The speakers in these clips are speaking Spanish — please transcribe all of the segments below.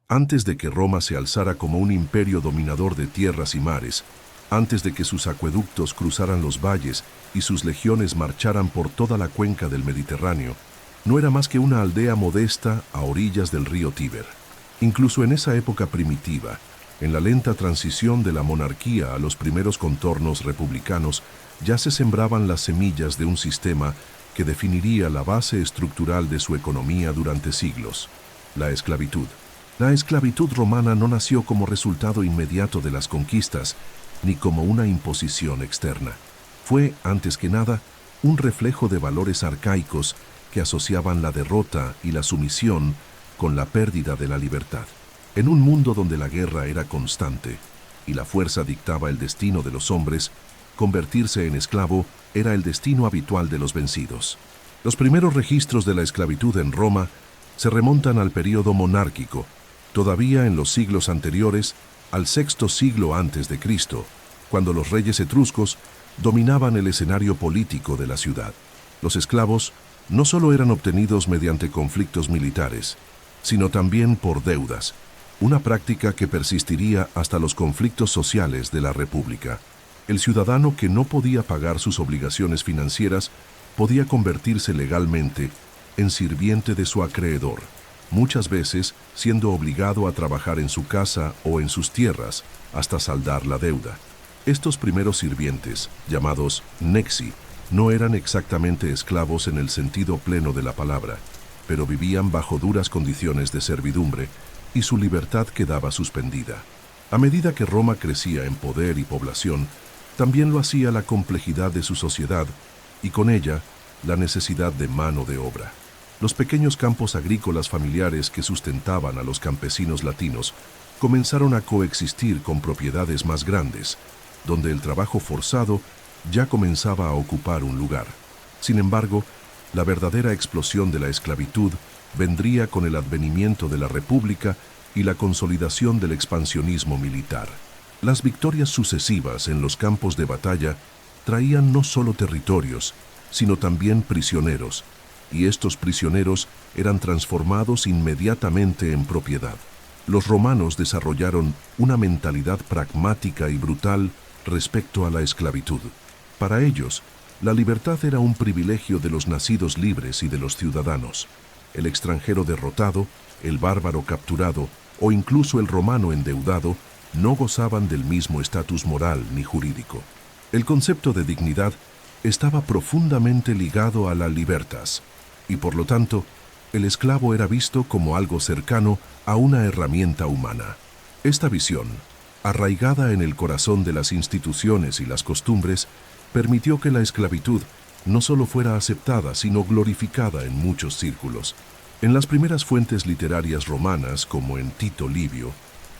Antes de que Roma se alzara como un imperio dominador de tierras y mares, antes de que sus acueductos cruzaran los valles y sus legiones marcharan por toda la cuenca del Mediterráneo, no era más que una aldea modesta a orillas del río Tíber. Incluso en esa época primitiva, en la lenta transición de la monarquía a los primeros contornos republicanos, ya se sembraban las semillas de un sistema que definiría la base estructural de su economía durante siglos: la esclavitud. La esclavitud romana no nació como resultado inmediato de las conquistas, ni como una imposición externa. Fue, antes que nada, un reflejo de valores arcaicos que asociaban la derrota y la sumisión con la pérdida de la libertad. En un mundo donde la guerra era constante y la fuerza dictaba el destino de los hombres, convertirse en esclavo era el destino habitual de los vencidos. Los primeros registros de la esclavitud en Roma se remontan al período monárquico, todavía en los siglos anteriores al sexto siglo antes de Cristo, cuando los reyes etruscos dominaban el escenario político de la ciudad. Los esclavos no solo eran obtenidos mediante conflictos militares, sino también por deudas, una práctica que persistiría hasta los conflictos sociales de la República. El ciudadano que no podía pagar sus obligaciones financieras podía convertirse legalmente en sirviente de su acreedor, muchas veces siendo obligado a trabajar en su casa o en sus tierras hasta saldar la deuda. Estos primeros sirvientes, llamados nexi, no eran exactamente esclavos en el sentido pleno de la palabra, pero vivían bajo duras condiciones de servidumbre y su libertad quedaba suspendida. A medida que Roma crecía en poder y población, también lo hacía la complejidad de su sociedad y con ella la necesidad de mano de obra. Los pequeños campos agrícolas familiares que sustentaban a los campesinos latinos comenzaron a coexistir con propiedades más grandes, donde el trabajo forzado ya comenzaba a ocupar un lugar. Sin embargo, la verdadera explosión de la esclavitud vendría con el advenimiento de la República y la consolidación del expansionismo militar. Las victorias sucesivas en los campos de batalla traían no solo territorios, sino también prisioneros, y estos prisioneros eran transformados inmediatamente en propiedad. Los romanos desarrollaron una mentalidad pragmática y brutal respecto a la esclavitud. Para ellos, la libertad era un privilegio de los nacidos libres y de los ciudadanos. El extranjero derrotado, el bárbaro capturado o incluso el romano endeudado no gozaban del mismo estatus moral ni jurídico. El concepto de dignidad estaba profundamente ligado a la libertas, y por lo tanto, el esclavo era visto como algo cercano a una herramienta humana. Esta visión, arraigada en el corazón de las instituciones y las costumbres, permitió que la esclavitud no solo fuera aceptada, sino glorificada en muchos círculos. En las primeras fuentes literarias romanas, como en Tito Livio,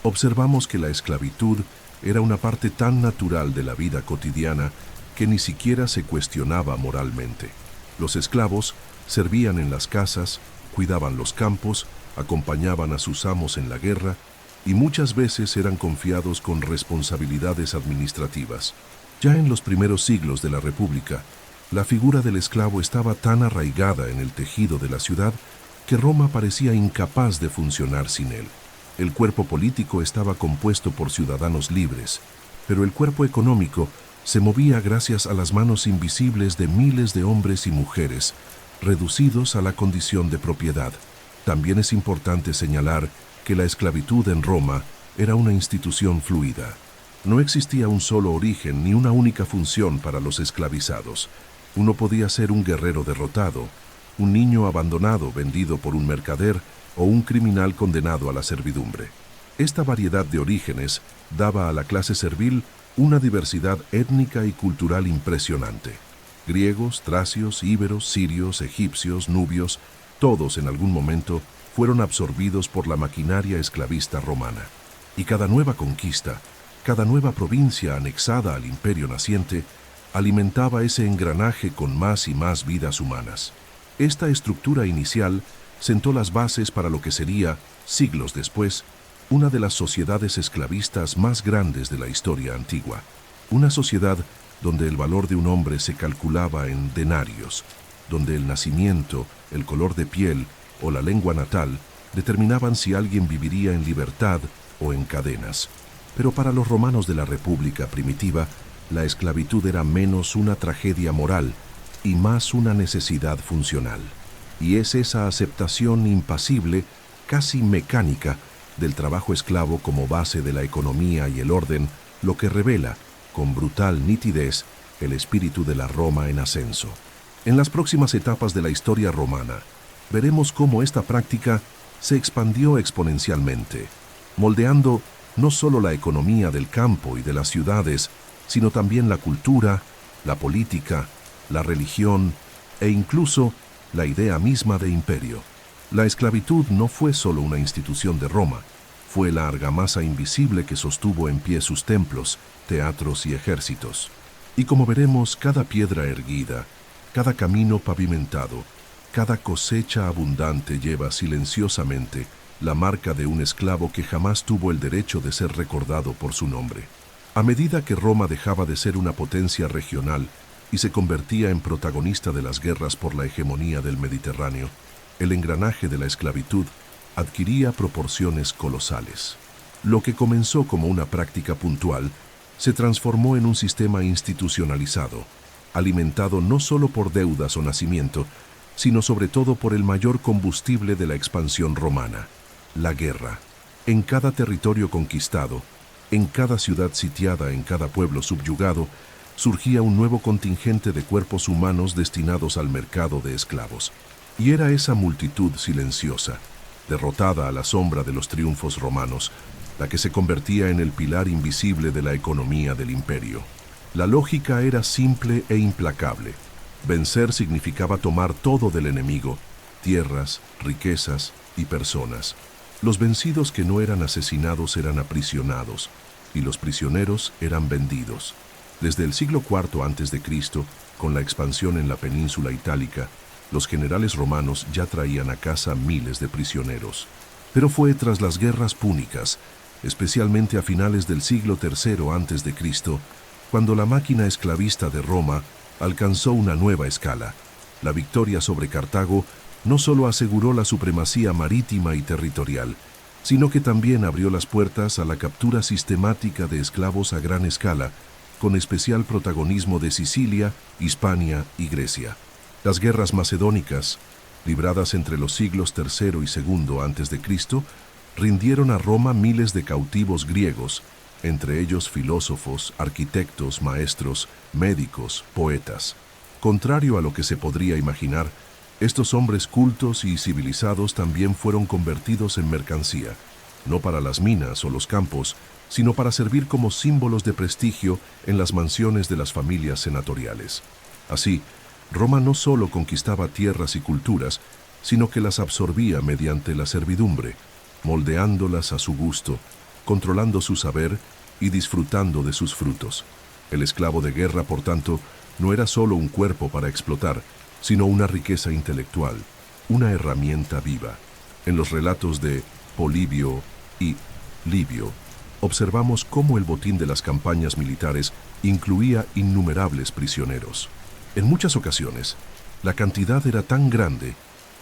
observamos que la esclavitud era una parte tan natural de la vida cotidiana que ni siquiera se cuestionaba moralmente. Los esclavos servían en las casas, cuidaban los campos, acompañaban a sus amos en la guerra y muchas veces eran confiados con responsabilidades administrativas. Ya en los primeros siglos de la República, la figura del esclavo estaba tan arraigada en el tejido de la ciudad que Roma parecía incapaz de funcionar sin él. El cuerpo político estaba compuesto por ciudadanos libres, pero el cuerpo económico se movía gracias a las manos invisibles de miles de hombres y mujeres, reducidos a la condición de propiedad. También es importante señalar que la esclavitud en Roma era una institución fluida. No existía un solo origen ni una única función para los esclavizados. Uno podía ser un guerrero derrotado, un niño abandonado vendido por un mercader o un criminal condenado a la servidumbre. Esta variedad de orígenes daba a la clase servil una diversidad étnica y cultural impresionante. Griegos, tracios, íberos, sirios, egipcios, nubios, todos en algún momento fueron absorbidos por la maquinaria esclavista romana. Y cada nueva conquista, cada nueva provincia anexada al imperio naciente, alimentaba ese engranaje con más y más vidas humanas. Esta estructura inicial sentó las bases para lo que sería, siglos después, una de las sociedades esclavistas más grandes de la historia antigua. Una sociedad donde el valor de un hombre se calculaba en denarios, donde el nacimiento, el color de piel o la lengua natal determinaban si alguien viviría en libertad o en cadenas. Pero para los romanos de la República primitiva, la esclavitud era menos una tragedia moral y más una necesidad funcional. Y es esa aceptación impasible, casi mecánica, del trabajo esclavo como base de la economía y el orden, lo que revela, con brutal nitidez, el espíritu de la Roma en ascenso. En las próximas etapas de la historia romana, veremos cómo esta práctica se expandió exponencialmente, moldeando no solo la economía del campo y de las ciudades, sino también la cultura, la política, la religión e incluso la idea misma de imperio. La esclavitud no fue solo una institución de Roma, fue la argamasa invisible que sostuvo en pie sus templos, teatros y ejércitos. Y como veremos, cada piedra erguida, cada camino pavimentado, cada cosecha abundante lleva silenciosamente la marca de un esclavo que jamás tuvo el derecho de ser recordado por su nombre. A medida que Roma dejaba de ser una potencia regional y se convertía en protagonista de las guerras por la hegemonía del Mediterráneo, el engranaje de la esclavitud adquiría proporciones colosales. Lo que comenzó como una práctica puntual se transformó en un sistema institucionalizado, alimentado no solo por deudas o nacimiento, sino sobre todo por el mayor combustible de la expansión romana, la guerra. En cada territorio conquistado, en cada ciudad sitiada, en cada pueblo subyugado, surgía un nuevo contingente de cuerpos humanos destinados al mercado de esclavos. Y era esa multitud silenciosa, derrotada a la sombra de los triunfos romanos, la que se convertía en el pilar invisible de la economía del imperio. La lógica era simple e implacable. Vencer significaba tomar todo del enemigo, tierras, riquezas y personas. Los vencidos que no eran asesinados eran aprisionados, y los prisioneros eran vendidos. Desde el siglo IV a.C., con la expansión en la península itálica, los generales romanos ya traían a casa miles de prisioneros. Pero fue tras las guerras púnicas, especialmente a finales del siglo III a.C., cuando la máquina esclavista de Roma alcanzó una nueva escala. La victoria sobre Cartago no solo aseguró la supremacía marítima y territorial, sino que también abrió las puertas a la captura sistemática de esclavos a gran escala, con especial protagonismo de Sicilia, Hispania y Grecia. Las guerras macedónicas, libradas entre los siglos III y II a.C., rindieron a Roma miles de cautivos griegos, entre ellos filósofos, arquitectos, maestros, médicos, poetas. Contrario a lo que se podría imaginar, estos hombres cultos y civilizados también fueron convertidos en mercancía, no para las minas o los campos, sino para servir como símbolos de prestigio en las mansiones de las familias senatoriales. Así, Roma no solo conquistaba tierras y culturas, sino que las absorbía mediante la servidumbre, moldeándolas a su gusto, controlando su saber y disfrutando de sus frutos. El esclavo de guerra, por tanto, no era solo un cuerpo para explotar, sino una riqueza intelectual, una herramienta viva. En los relatos de Polibio y Livio, observamos cómo el botín de las campañas militares incluía innumerables prisioneros. En muchas ocasiones, la cantidad era tan grande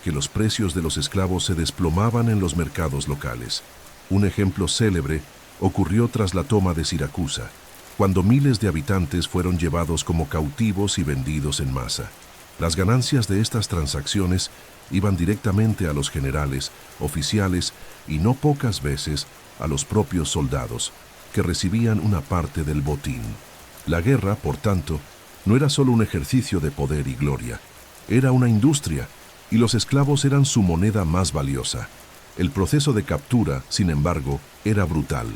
que los precios de los esclavos se desplomaban en los mercados locales. Un ejemplo célebre ocurrió tras la toma de Siracusa, cuando miles de habitantes fueron llevados como cautivos y vendidos en masa. Las ganancias de estas transacciones iban directamente a los generales, oficiales y no pocas veces a los propios soldados, que recibían una parte del botín. La guerra, por tanto, no era solo un ejercicio de poder y gloria, era una industria, y los esclavos eran su moneda más valiosa. El proceso de captura, sin embargo, era brutal.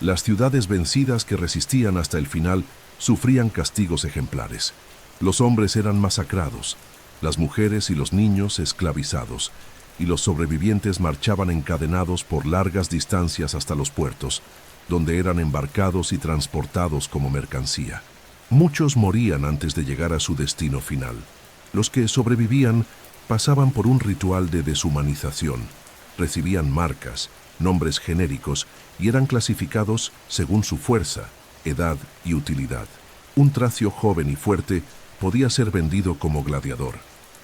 Las ciudades vencidas que resistían hasta el final sufrían castigos ejemplares. Los hombres eran masacrados, las mujeres y los niños esclavizados, y los sobrevivientes marchaban encadenados por largas distancias hasta los puertos, donde eran embarcados y transportados como mercancía. Muchos morían antes de llegar a su destino final. Los que sobrevivían pasaban por un ritual de deshumanización, recibían marcas, nombres genéricos y eran clasificados según su fuerza, edad y utilidad. Un tracio joven y fuerte podía ser vendido como gladiador.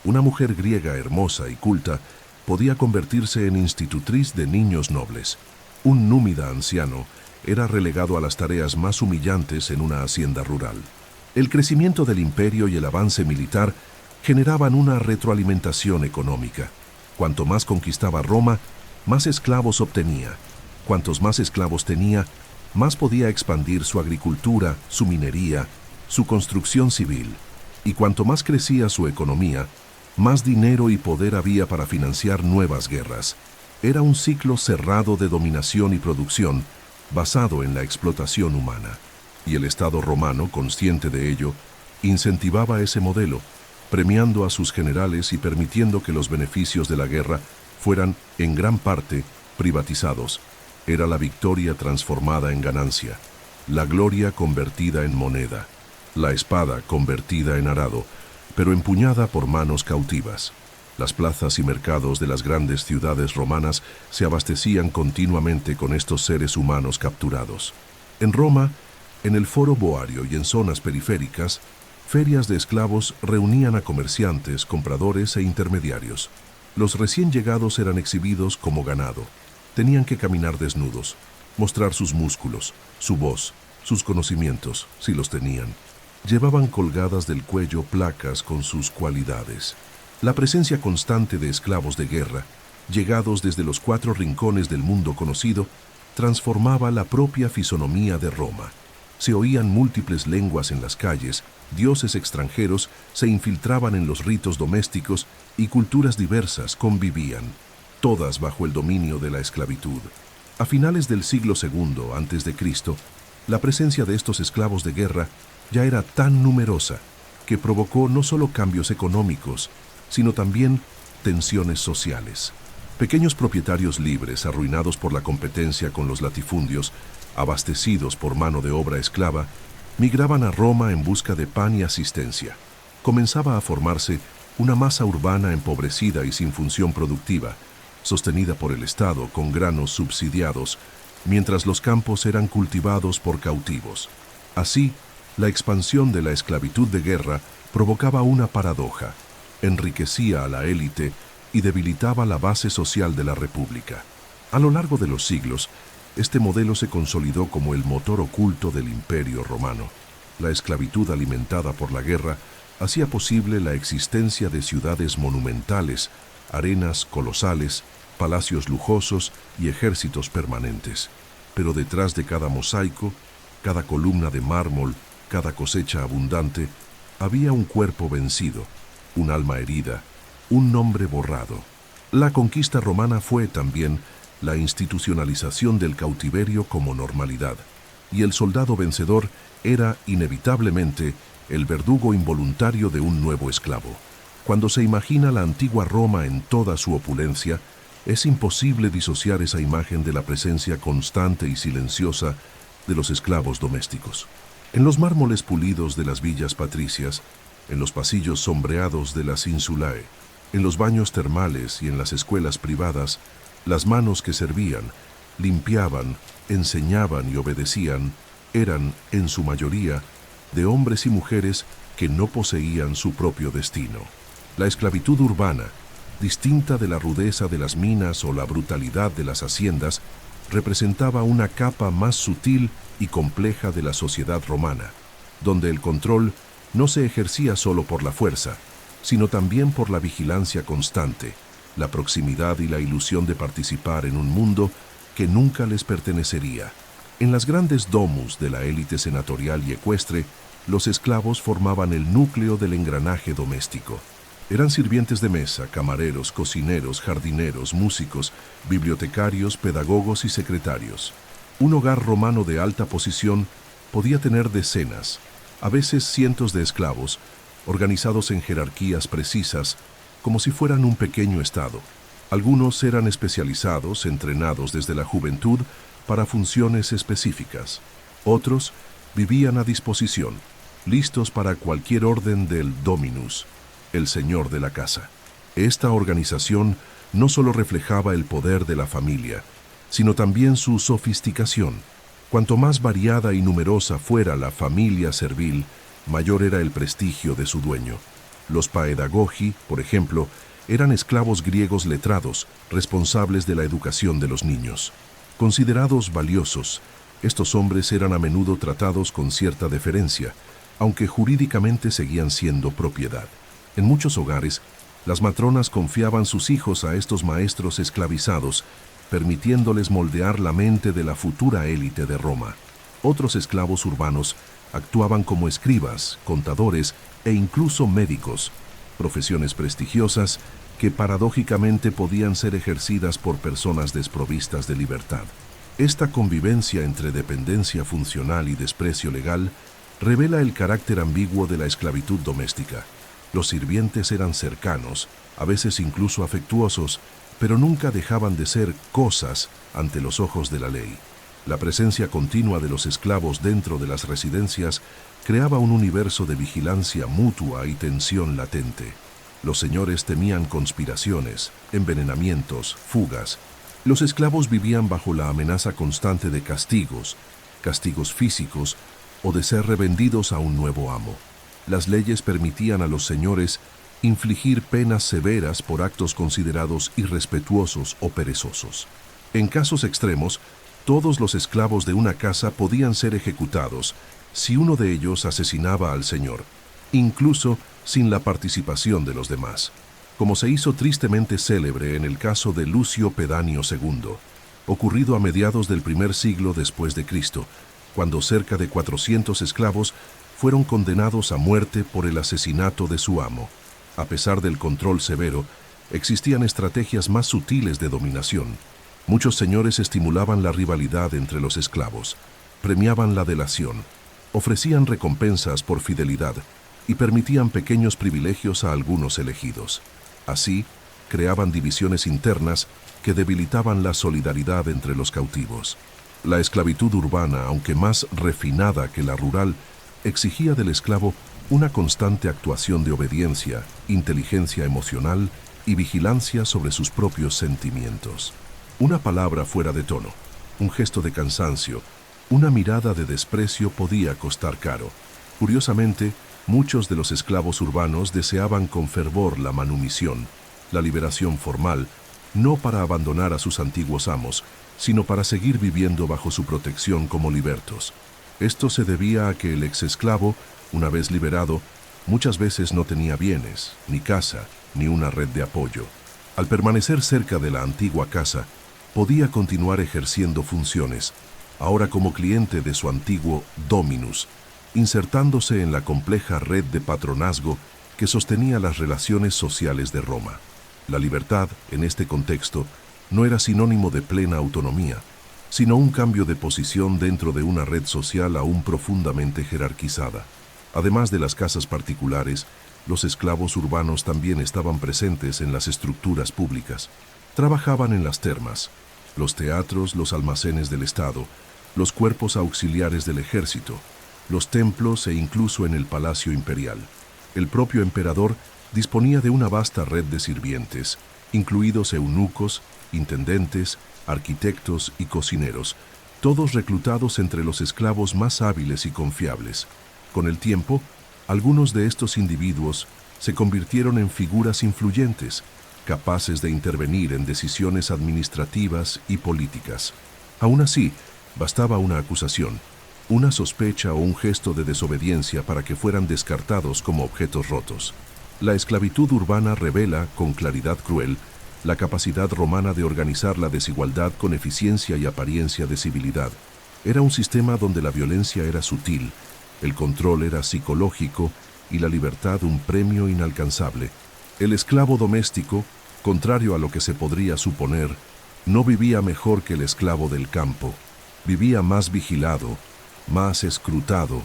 Una mujer griega hermosa y culta podía convertirse en institutriz de niños nobles. Un númida anciano era relegado a las tareas más humillantes en una hacienda rural. El crecimiento del imperio y el avance militar generaban una retroalimentación económica. Cuanto más conquistaba Roma, más esclavos obtenía. Cuantos más esclavos tenía, más podía expandir su agricultura, su minería, su construcción civil. Y cuanto más crecía su economía, más dinero y poder había para financiar nuevas guerras. Era un ciclo cerrado de dominación y producción, basado en la explotación humana. Y el Estado romano, consciente de ello, incentivaba ese modelo, premiando a sus generales y permitiendo que los beneficios de la guerra fueran, en gran parte, privatizados. Era la victoria transformada en ganancia, la gloria convertida en moneda, la espada convertida en arado, pero empuñada por manos cautivas. Las plazas y mercados de las grandes ciudades romanas se abastecían continuamente con estos seres humanos capturados. En Roma, en el Foro Boario y en zonas periféricas, ferias de esclavos reunían a comerciantes, compradores e intermediarios. Los recién llegados eran exhibidos como ganado. Tenían que caminar desnudos, mostrar sus músculos, su voz, sus conocimientos, si los tenían. Llevaban colgadas del cuello placas con sus cualidades. La presencia constante de esclavos de guerra, llegados desde los 4 rincones del mundo conocido, transformaba la propia fisonomía de Roma. Se oían múltiples lenguas en las calles, dioses extranjeros se infiltraban en los ritos domésticos y culturas diversas convivían, todas bajo el dominio de la esclavitud. A finales del siglo II a.C., la presencia de estos esclavos de guerra ya era tan numerosa que provocó no solo cambios económicos, sino también tensiones sociales. Pequeños propietarios libres, arruinados por la competencia con los latifundios, abastecidos por mano de obra esclava, migraban a Roma en busca de pan y asistencia. Comenzaba a formarse una masa urbana empobrecida y sin función productiva, sostenida por el Estado con granos subsidiados, mientras los campos eran cultivados por cautivos. Así, la expansión de la esclavitud de guerra provocaba una paradoja: enriquecía a la élite y debilitaba la base social de la República. A lo largo de los siglos, este modelo se consolidó como el motor oculto del Imperio Romano. La esclavitud alimentada por la guerra hacía posible la existencia de ciudades monumentales, arenas colosales, palacios lujosos y ejércitos permanentes. Pero detrás de cada mosaico, cada columna de mármol, cada cosecha abundante, había un cuerpo vencido, un alma herida, un nombre borrado. La conquista romana fue también la institucionalización del cautiverio como normalidad, y el soldado vencedor era, inevitablemente, el verdugo involuntario de un nuevo esclavo. Cuando se imagina la antigua Roma en toda su opulencia, es imposible disociar esa imagen de la presencia constante y silenciosa de los esclavos domésticos. En los mármoles pulidos de las villas patricias, en los pasillos sombreados de las insulae, en los baños termales y en las escuelas privadas, las manos que servían, limpiaban, enseñaban y obedecían eran, en su mayoría, de hombres y mujeres que no poseían su propio destino. La esclavitud urbana, distinta de la rudeza de las minas o la brutalidad de las haciendas, representaba una capa más sutil y compleja de la sociedad romana, donde el control no se ejercía solo por la fuerza, sino también por la vigilancia constante, la proximidad y la ilusión de participar en un mundo que nunca les pertenecería. En las grandes domus de la élite senatorial y ecuestre, los esclavos formaban el núcleo del engranaje doméstico. Eran sirvientes de mesa, camareros, cocineros, jardineros, músicos, bibliotecarios, pedagogos y secretarios. Un hogar romano de alta posición podía tener decenas, a veces cientos de esclavos, organizados en jerarquías precisas, como si fueran un pequeño estado. Algunos eran especializados, entrenados desde la juventud para funciones específicas. Otros vivían a disposición, listos para cualquier orden del dominus, el señor de la casa. Esta organización no solo reflejaba el poder de la familia, sino también su sofisticación. Cuanto más variada y numerosa fuera la familia servil, mayor era el prestigio de su dueño. Los paedagogi, por ejemplo, Eran esclavos griegos letrados, responsables de la educación de los niños. Considerados valiosos, estos hombres eran a menudo tratados con cierta deferencia, aunque jurídicamente seguían siendo propiedad. En muchos hogares, las matronas confiaban sus hijos a estos maestros esclavizados, permitiéndoles moldear la mente de la futura élite de Roma. Otros esclavos urbanos actuaban como escribas, contadores e incluso médicos, profesiones prestigiosas que paradójicamente podían ser ejercidas por personas desprovistas de libertad. Esta convivencia entre dependencia funcional y desprecio legal revela el carácter ambiguo de la esclavitud doméstica. Los sirvientes eran cercanos, a veces incluso afectuosos, pero nunca dejaban de ser cosas ante los ojos de la ley. La presencia continua de los esclavos dentro de las residencias creaba un universo de vigilancia mutua y tensión latente. Los señores temían conspiraciones, envenenamientos, fugas. Los esclavos vivían bajo la amenaza constante de castigos físicos o de ser revendidos a un nuevo amo. Las leyes permitían a los señores infligir penas severas por actos considerados irrespetuosos o perezosos. En casos extremos, todos los esclavos de una casa podían ser ejecutados si uno de ellos asesinaba al señor, incluso sin la participación de los demás, como se hizo tristemente célebre en el caso de Lucio Pedáneo II, ocurrido a mediados del primer siglo después de Cristo, cuando cerca de 400 esclavos fueron condenados a muerte por el asesinato de su amo. A pesar del control severo, existían estrategias más sutiles de dominación. Muchos señores estimulaban la rivalidad entre los esclavos, premiaban la delación, ofrecían recompensas por fidelidad y permitían pequeños privilegios a algunos elegidos. Así, creaban divisiones internas que debilitaban la solidaridad entre los cautivos. La esclavitud urbana, aunque más refinada que la rural, exigía del esclavo una constante actuación de obediencia, inteligencia emocional y vigilancia sobre sus propios sentimientos. Una palabra fuera de tono, un gesto de cansancio, una mirada de desprecio podía costar caro. Curiosamente, muchos de los esclavos urbanos deseaban con fervor la manumisión, la liberación formal, no para abandonar a sus antiguos amos, sino para seguir viviendo bajo su protección como libertos. Esto se debía a que el exesclavo, una vez liberado, muchas veces no tenía bienes, ni casa, ni una red de apoyo. Al permanecer cerca de la antigua casa, podía continuar ejerciendo funciones, ahora como cliente de su antiguo dominus, insertándose en la compleja red de patronazgo que sostenía las relaciones sociales de Roma. La libertad, en este contexto, no era sinónimo de plena autonomía, sino un cambio de posición dentro de una red social aún profundamente jerarquizada. Además de las casas particulares, los esclavos urbanos también estaban presentes en las estructuras públicas. Trabajaban en las termas, los teatros, los almacenes del Estado, los cuerpos auxiliares del ejército, los templos e incluso en el palacio imperial. El propio emperador disponía de una vasta red de sirvientes, incluidos eunucos, intendentes, arquitectos y cocineros, todos reclutados entre los esclavos más hábiles y confiables. Con el tiempo, algunos de estos individuos se convirtieron en figuras influyentes, capaces de intervenir en decisiones administrativas y políticas. Aún así, bastaba una acusación, una sospecha o un gesto de desobediencia para que fueran descartados como objetos rotos. La esclavitud urbana revela, con claridad cruel, la capacidad romana de organizar la desigualdad con eficiencia y apariencia de civilidad. Era un sistema donde la violencia era sutil, el control era psicológico y la libertad un premio inalcanzable. El esclavo doméstico, contrario a lo que se podría suponer, no vivía mejor que el esclavo del campo. Vivía más vigilado, más escrutado,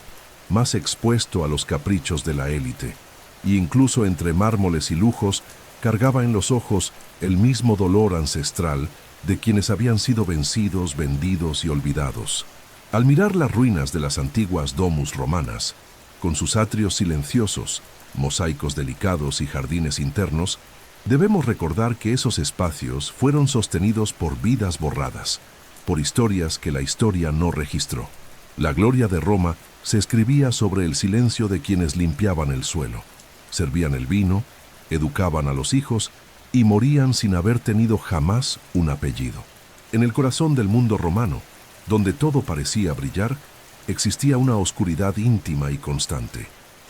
más expuesto a los caprichos de la élite. Y incluso entre mármoles y lujos, cargaba en los ojos el mismo dolor ancestral de quienes habían sido vencidos, vendidos y olvidados. Al mirar las ruinas de las antiguas domus romanas, con sus atrios silenciosos, mosaicos delicados y jardines internos, debemos recordar que esos espacios fueron sostenidos por vidas borradas, por historias que la historia no registró. La gloria de Roma se escribía sobre el silencio de quienes limpiaban el suelo, servían el vino, educaban a los hijos y morían sin haber tenido jamás un apellido. En el corazón del mundo romano, donde todo parecía brillar, existía una oscuridad íntima y constante,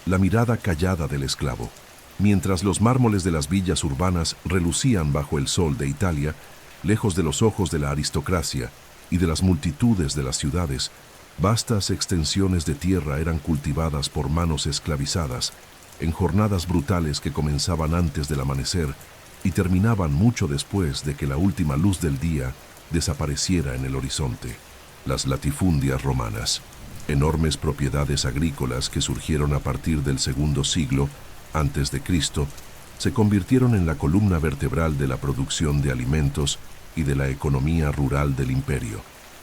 la mirada callada del esclavo. Mientras los mármoles de las villas urbanas relucían bajo el sol de Italia, lejos de los ojos de la aristocracia y de las multitudes de las ciudades, vastas extensiones de tierra eran cultivadas por manos esclavizadas, en jornadas brutales que comenzaban antes del amanecer y terminaban mucho después de que la última luz del día desapareciera en el horizonte. Las latifundias romanas, enormes propiedades agrícolas que surgieron a partir del segundo siglo antes de Cristo, se convirtieron en la columna vertebral de la producción de alimentos y de la economía rural del imperio.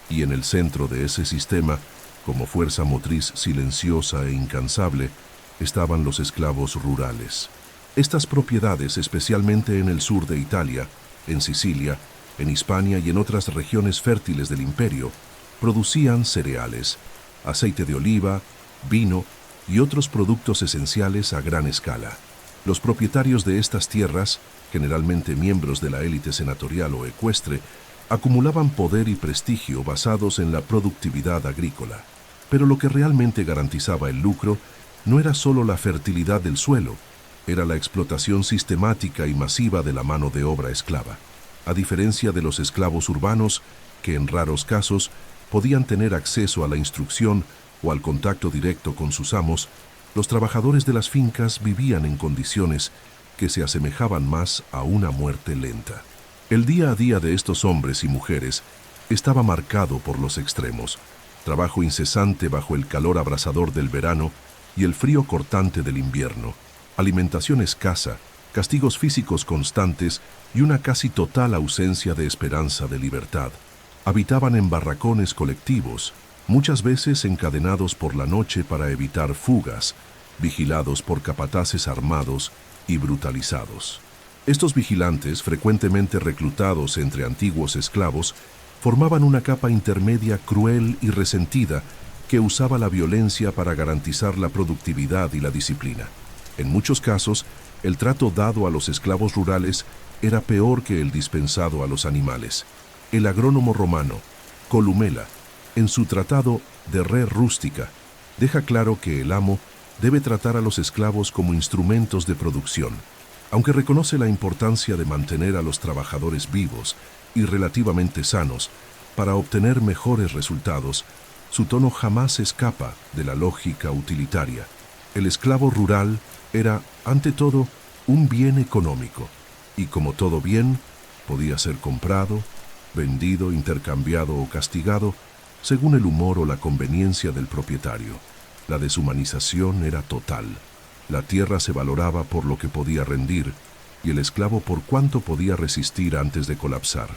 Y en el centro de ese sistema, como fuerza motriz silenciosa e incansable, estaban los esclavos rurales. Estas propiedades, especialmente en el sur de Italia, en Sicilia, en Hispania y en otras regiones fértiles del imperio, producían cereales, aceite de oliva, vino y otros productos esenciales a gran escala. Los propietarios de estas tierras, generalmente miembros de la élite senatorial o ecuestre, acumulaban poder y prestigio basados en la productividad agrícola. Pero lo que realmente garantizaba el lucro no era solo la fertilidad del suelo, era la explotación sistemática y masiva de la mano de obra esclava. A diferencia de los esclavos urbanos, que en raros casos podían tener acceso a la instrucción o al contacto directo con sus amos, los trabajadores de las fincas vivían en condiciones que se asemejaban más a una muerte lenta. El día a día de estos hombres y mujeres estaba marcado por los extremos: trabajo incesante bajo el calor abrasador del verano y el frío cortante del invierno, alimentación escasa, castigos físicos constantes y una casi total ausencia de esperanza de libertad. Habitaban en barracones colectivos, muchas veces encadenados por la noche para evitar fugas, vigilados por capataces armados y brutalizados. Estos vigilantes, frecuentemente reclutados entre antiguos esclavos, formaban una capa intermedia cruel y resentida que usaba la violencia para garantizar la productividad y la disciplina. En muchos casos, el trato dado a los esclavos rurales era peor que el dispensado a los animales. El agrónomo romano, Columela, en su tratado De Re Rustica, deja claro que el amo debe tratar a los esclavos como instrumentos de producción. Aunque reconoce la importancia de mantener a los trabajadores vivos y relativamente sanos para obtener mejores resultados, su tono jamás escapa de la lógica utilitaria. El esclavo rural era, ante todo, un bien económico, y como todo bien, podía ser comprado, vendido, intercambiado o castigado, según el humor o la conveniencia del propietario. La deshumanización era total. La tierra se valoraba por lo que podía rendir y el esclavo por cuánto podía resistir antes de colapsar.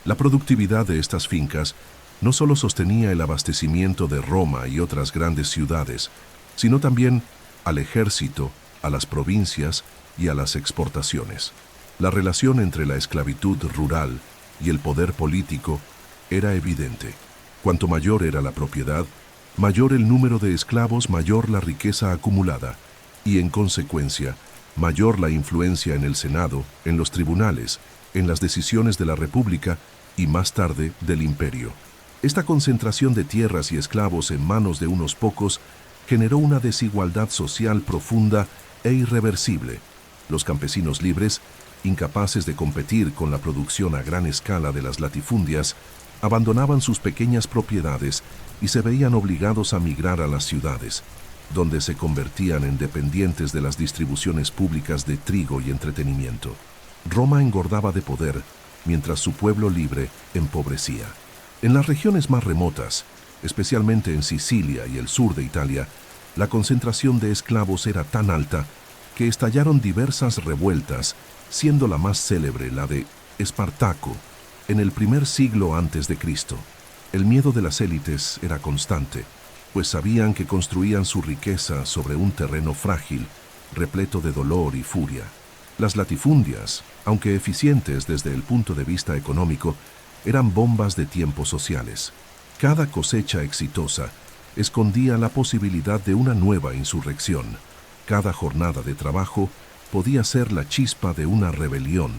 La productividad de estas fincas no solo sostenía el abastecimiento de Roma y otras grandes ciudades, sino también al ejército, a las provincias y a las exportaciones. La relación entre la esclavitud rural y el poder político era evidente. Cuanto mayor era la propiedad, mayor el número de esclavos, mayor la riqueza acumulada, y en consecuencia, mayor la influencia en el Senado, en los tribunales, en las decisiones de la República y más tarde del Imperio. Esta concentración de tierras y esclavos en manos de unos pocos generó una desigualdad social profunda e irreversible. Los campesinos libres, incapaces de competir con la producción a gran escala de las latifundias, abandonaban sus pequeñas propiedades y se veían obligados a migrar a las ciudades, donde se convertían en dependientes de las distribuciones públicas de trigo y entretenimiento. Roma engordaba de poder, mientras su pueblo libre empobrecía. En las regiones más remotas, especialmente en Sicilia y el sur de Italia, la concentración de esclavos era tan alta que estallaron diversas revueltas, siendo la más célebre la de Espartaco, en el primer siglo antes de Cristo. El miedo de las élites era constante, pues sabían que construían su riqueza sobre un terreno frágil, repleto de dolor y furia. Las latifundias, aunque eficientes desde el punto de vista económico, eran bombas de tiempos sociales. Cada cosecha exitosa escondía la posibilidad de una nueva insurrección. Cada jornada de trabajo podía ser la chispa de una rebelión.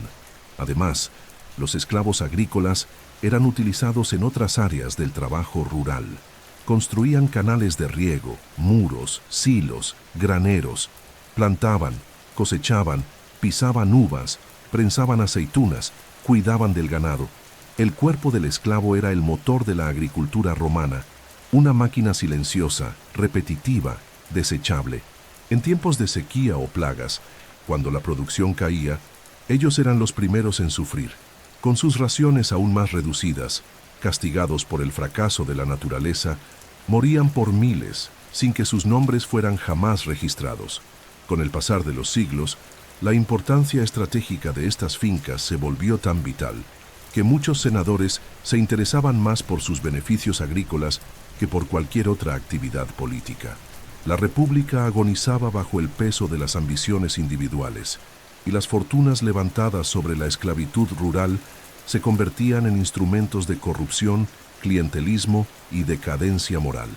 Además, los esclavos agrícolas eran utilizados en otras áreas del trabajo rural. Construían canales de riego, muros, silos, graneros, plantaban, cosechaban, pisaban uvas, prensaban aceitunas, cuidaban del ganado. El cuerpo del esclavo era el motor de la agricultura romana, una máquina silenciosa, repetitiva, desechable. En tiempos de sequía o plagas, cuando la producción caía, ellos eran los primeros en sufrir. Con sus raciones aún más reducidas, castigados por el fracaso de la naturaleza, morían por miles, sin que sus nombres fueran jamás registrados. Con el pasar de los siglos, la importancia estratégica de estas fincas se volvió tan vital que muchos senadores se interesaban más por sus beneficios agrícolas que por cualquier otra actividad política. La República agonizaba bajo el peso de las ambiciones individuales, y las fortunas levantadas sobre la esclavitud rural se convertían en instrumentos de corrupción, clientelismo y decadencia moral.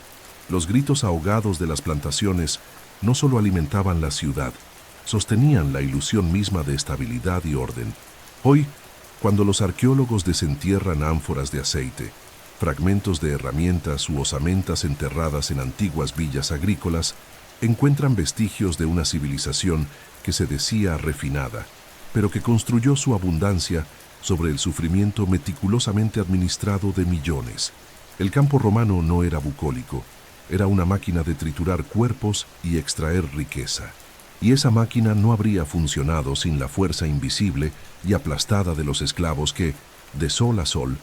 Los gritos ahogados de las plantaciones no solo alimentaban la ciudad, sostenían la ilusión misma de estabilidad y orden. Hoy, cuando los arqueólogos desentierran ánforas de aceite, fragmentos de herramientas u osamentas enterradas en antiguas villas agrícolas, encuentran vestigios de una civilización que se decía refinada, pero que construyó su abundancia sobre el sufrimiento meticulosamente administrado de millones. El campo romano no era bucólico, era una máquina de triturar cuerpos y extraer riqueza. Y esa máquina no habría funcionado sin la fuerza invisible y aplastada de los esclavos que, de sol a sol,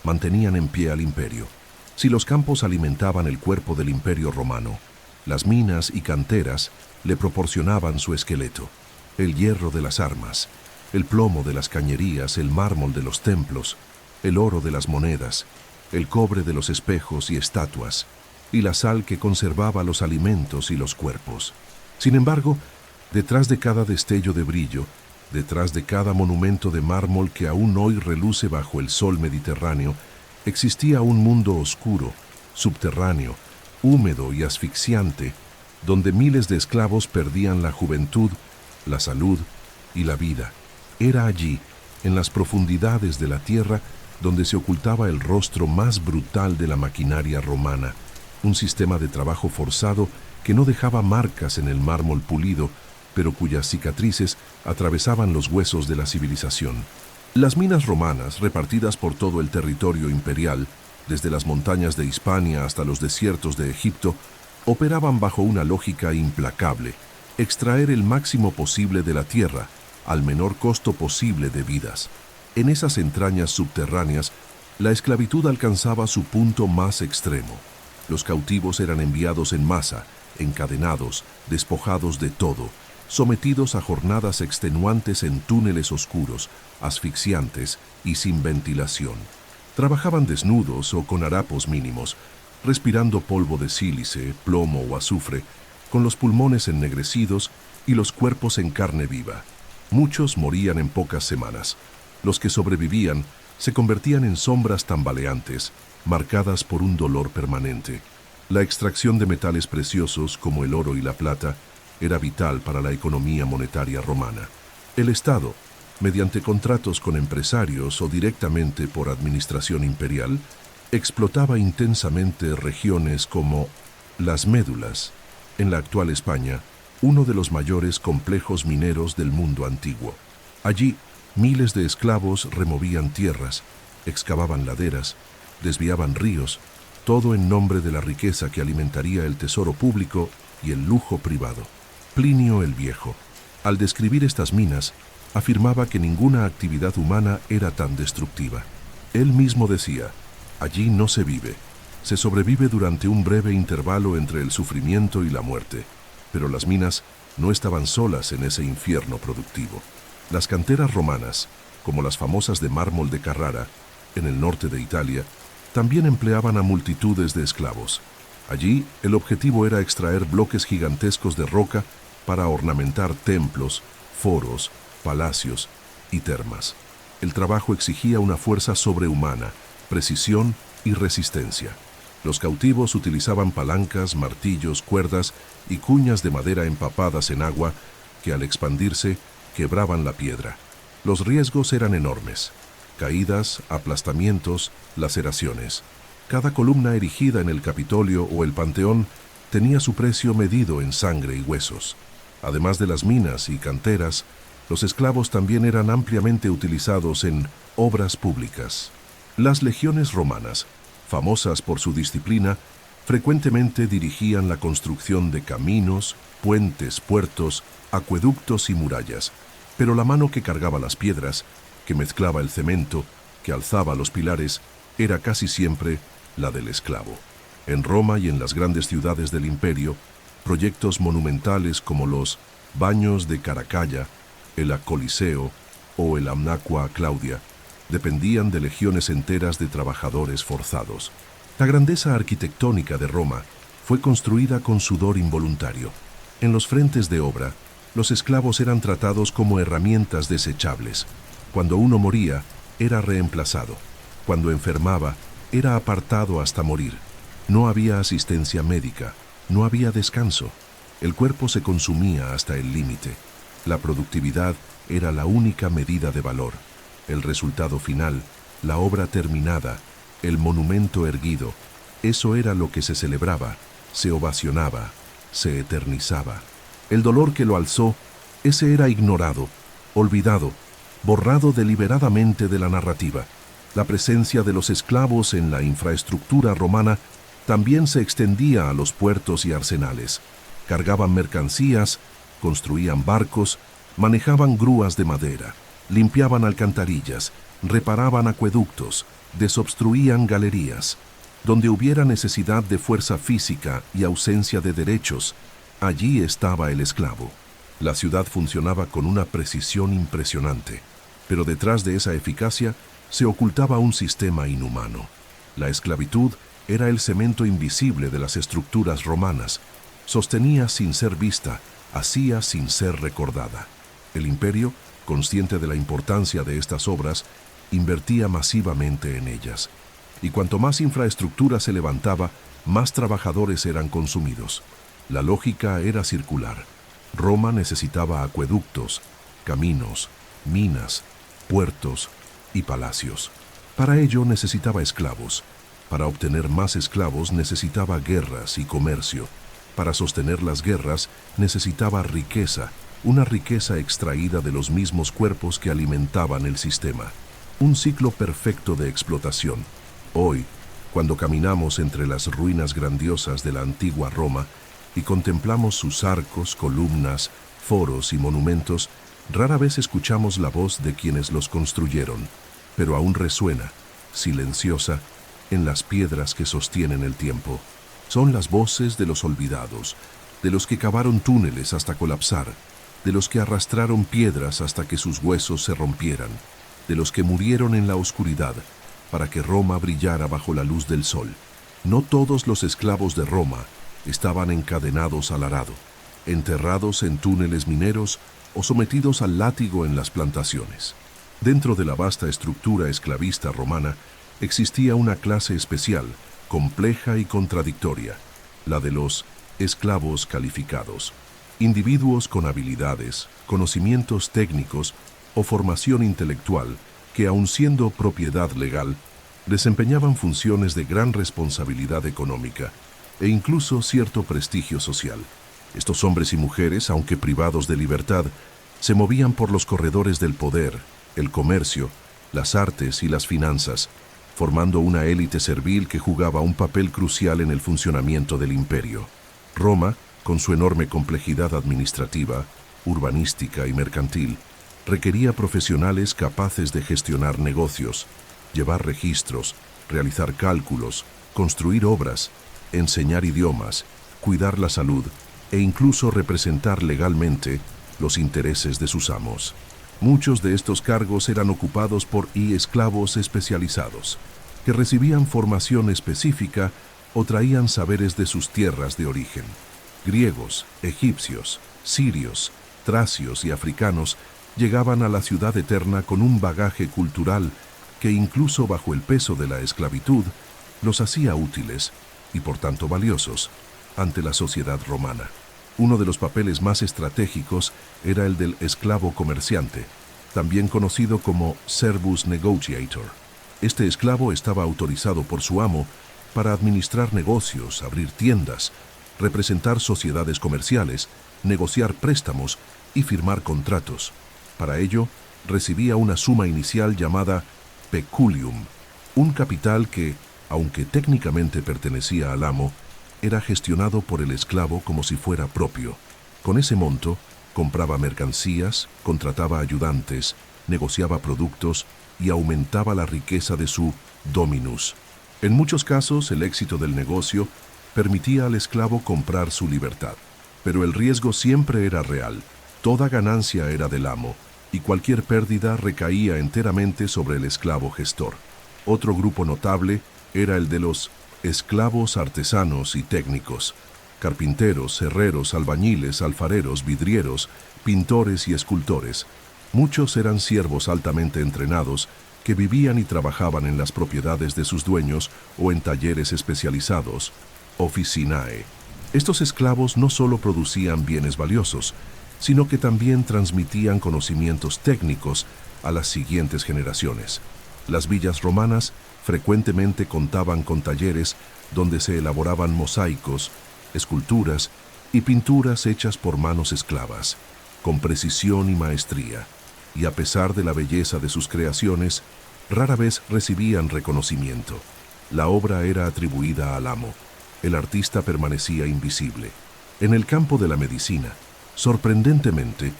mantenían en pie al imperio. Si los campos alimentaban el cuerpo del imperio romano, las minas y canteras le proporcionaban su esqueleto, el hierro de las armas, el plomo de las cañerías, el mármol de los templos, el oro de las monedas, el cobre de los espejos y estatuas, y la sal que conservaba los alimentos y los cuerpos. Sin embargo, detrás de cada destello de brillo, detrás de cada monumento de mármol que aún hoy reluce bajo el sol mediterráneo, existía un mundo oscuro, subterráneo, húmedo y asfixiante, donde miles de esclavos perdían la juventud, la salud y la vida. Era allí, en las profundidades de la tierra, donde se ocultaba el rostro más brutal de la maquinaria romana, un sistema de trabajo forzado que no dejaba marcas en el mármol pulido, pero cuyas cicatrices atravesaban los huesos de la civilización. Las minas romanas, repartidas por todo el territorio imperial, desde las montañas de Hispania hasta los desiertos de Egipto, operaban bajo una lógica implacable: extraer el máximo posible de la tierra, al menor costo posible de vidas. En esas entrañas subterráneas, la esclavitud alcanzaba su punto más extremo. Los cautivos eran enviados en masa, encadenados, despojados de todo, sometidos a jornadas extenuantes en túneles oscuros, asfixiantes y sin ventilación. Trabajaban desnudos o con harapos mínimos, respirando polvo de sílice, plomo o azufre, con los pulmones ennegrecidos y los cuerpos en carne viva. Muchos morían en pocas semanas. Los que sobrevivían se convertían en sombras tambaleantes, marcadas por un dolor permanente. La extracción de metales preciosos como el oro y la plata era vital para la economía monetaria romana. El Estado, mediante contratos con empresarios o directamente por administración imperial, explotaba intensamente regiones como las Médulas, en la actual España, uno de los mayores complejos mineros del mundo antiguo. Allí, miles de esclavos removían tierras, excavaban laderas, desviaban ríos, todo en nombre de la riqueza que alimentaría el tesoro público y el lujo privado. Plinio el Viejo, al describir estas minas, afirmaba que ninguna actividad humana era tan destructiva. Él mismo decía: allí no se vive, se sobrevive durante un breve intervalo entre el sufrimiento y la muerte. Pero las minas no estaban solas en ese infierno productivo. Las canteras romanas, como las famosas de mármol de Carrara, en el norte de Italia, también empleaban a multitudes de esclavos. Allí, el objetivo era extraer bloques gigantescos de roca para ornamentar templos, foros, palacios y termas. El trabajo exigía una fuerza sobrehumana, precisión y resistencia. Los cautivos utilizaban palancas, martillos, cuerdas y cuñas de madera empapadas en agua que, al expandirse, quebraban la piedra. Los riesgos eran enormes: caídas, aplastamientos, laceraciones. Cada columna erigida en el Capitolio o el Panteón tenía su precio medido en sangre y huesos. Además de las minas y canteras, los esclavos también eran ampliamente utilizados en obras públicas. Las legiones romanas, famosas por su disciplina, frecuentemente dirigían la construcción de caminos, puentes, puertos, acueductos y murallas, pero la mano que cargaba las piedras, que mezclaba el cemento, que alzaba los pilares, era casi siempre la del esclavo. En Roma y en las grandes ciudades del imperio, proyectos monumentales como los Baños de Caracalla, el Coliseo o el Amnacua Claudia dependían de legiones enteras de trabajadores forzados. La grandeza arquitectónica de Roma fue construida con sudor involuntario. En los frentes de obra, los esclavos eran tratados como herramientas desechables. Cuando uno moría, era reemplazado. Cuando enfermaba, era apartado hasta morir. No había asistencia médica, no había descanso. El cuerpo se consumía hasta el límite. La productividad era la única medida de valor. El resultado final, la obra terminada, el monumento erguido, eso era lo que se celebraba, se ovacionaba, se eternizaba. El dolor que lo alzó, ese era ignorado, olvidado, borrado deliberadamente de la narrativa. La presencia de los esclavos en la infraestructura romana también se extendía a los puertos y arsenales. Cargaban mercancías, construían barcos, manejaban grúas de madera, limpiaban alcantarillas, reparaban acueductos, desobstruían galerías. Donde hubiera necesidad de fuerza física y ausencia de derechos, allí estaba el esclavo. La ciudad funcionaba con una precisión impresionante, pero detrás de esa eficacia se ocultaba un sistema inhumano. La esclavitud era el cemento invisible de las estructuras romanas. Sostenía sin ser vista, hacía sin ser recordada. El imperio, consciente de la importancia de estas obras, invertía masivamente en ellas. Y cuanto más infraestructura se levantaba, más trabajadores eran consumidos. La lógica era circular. Roma necesitaba acueductos, caminos, minas, puertos y palacios. Para ello necesitaba esclavos. Para obtener más esclavos necesitaba guerras y comercio. Para sostener las guerras necesitaba riqueza, una riqueza extraída de los mismos cuerpos que alimentaban el sistema. Un ciclo perfecto de explotación. Hoy, cuando caminamos entre las ruinas grandiosas de la antigua Roma y contemplamos sus arcos, columnas, foros y monumentos, rara vez escuchamos la voz de quienes los construyeron, pero aún resuena, silenciosa, en las piedras que sostienen el tiempo. Son las voces de los olvidados, de los que cavaron túneles hasta colapsar, de los que arrastraron piedras hasta que sus huesos se rompieran, de los que murieron en la oscuridad para que Roma brillara bajo la luz del sol. No todos los esclavos de Roma estaban encadenados al arado, enterrados en túneles mineros o sometidos al látigo en las plantaciones. Dentro de la vasta estructura esclavista romana existía una clase especial, compleja y contradictoria, la de los esclavos calificados, individuos con habilidades, conocimientos técnicos o formación intelectual que, aun siendo propiedad legal, desempeñaban funciones de gran responsabilidad económica e incluso cierto prestigio social. Estos hombres y mujeres, aunque privados de libertad, se movían por los corredores del poder, el comercio, las artes y las finanzas, formando una élite servil que jugaba un papel crucial en el funcionamiento del imperio. Roma, con su enorme complejidad administrativa, urbanística y mercantil, requería profesionales capaces de gestionar negocios, llevar registros, realizar cálculos, construir obras, enseñar idiomas, cuidar la salud e incluso representar legalmente los intereses de sus amos. Muchos de estos cargos eran ocupados por esclavos especializados, que recibían formación específica o traían saberes de sus tierras de origen. Griegos, egipcios, sirios, tracios y africanos llegaban a la ciudad eterna con un bagaje cultural que, incluso bajo el peso de la esclavitud, los hacía útiles y por tanto valiosos ante la sociedad romana. Uno de los papeles más estratégicos era el del esclavo comerciante. también conocido como servus negotiator. Este esclavo estaba autorizado por su amo para administrar negocios, abrir tiendas, representar sociedades comerciales, negociar préstamos y firmar contratos. Para ello, recibía una suma inicial llamada peculium, un capital que, aunque técnicamente pertenecía al amo, era gestionado por el esclavo como si fuera propio. Con ese monto, compraba mercancías, contrataba ayudantes, negociaba productos y aumentaba la riqueza de su dominus. En muchos casos, el éxito del negocio permitía al esclavo comprar su libertad. Pero el riesgo siempre era real. Toda ganancia era del amo, y cualquier pérdida recaía enteramente sobre el esclavo gestor. Otro grupo notable era el de los esclavos artesanos y técnicos: carpinteros, herreros, albañiles, alfareros, vidrieros, pintores y escultores. Muchos eran siervos altamente entrenados que vivían y trabajaban en las propiedades de sus dueños o en talleres especializados, officinae. Estos esclavos no solo producían bienes valiosos, sino que también transmitían conocimientos técnicos a las siguientes generaciones. Las villas romanas frecuentemente contaban con talleres donde se elaboraban mosaicos, esculturas y pinturas hechas por manos esclavas, con precisión y maestría, y a pesar de la belleza de sus creaciones, rara vez recibían reconocimiento. La obra era atribuida al amo. El artista permanecía invisible. En el campo de la medicina, sorprendentemente,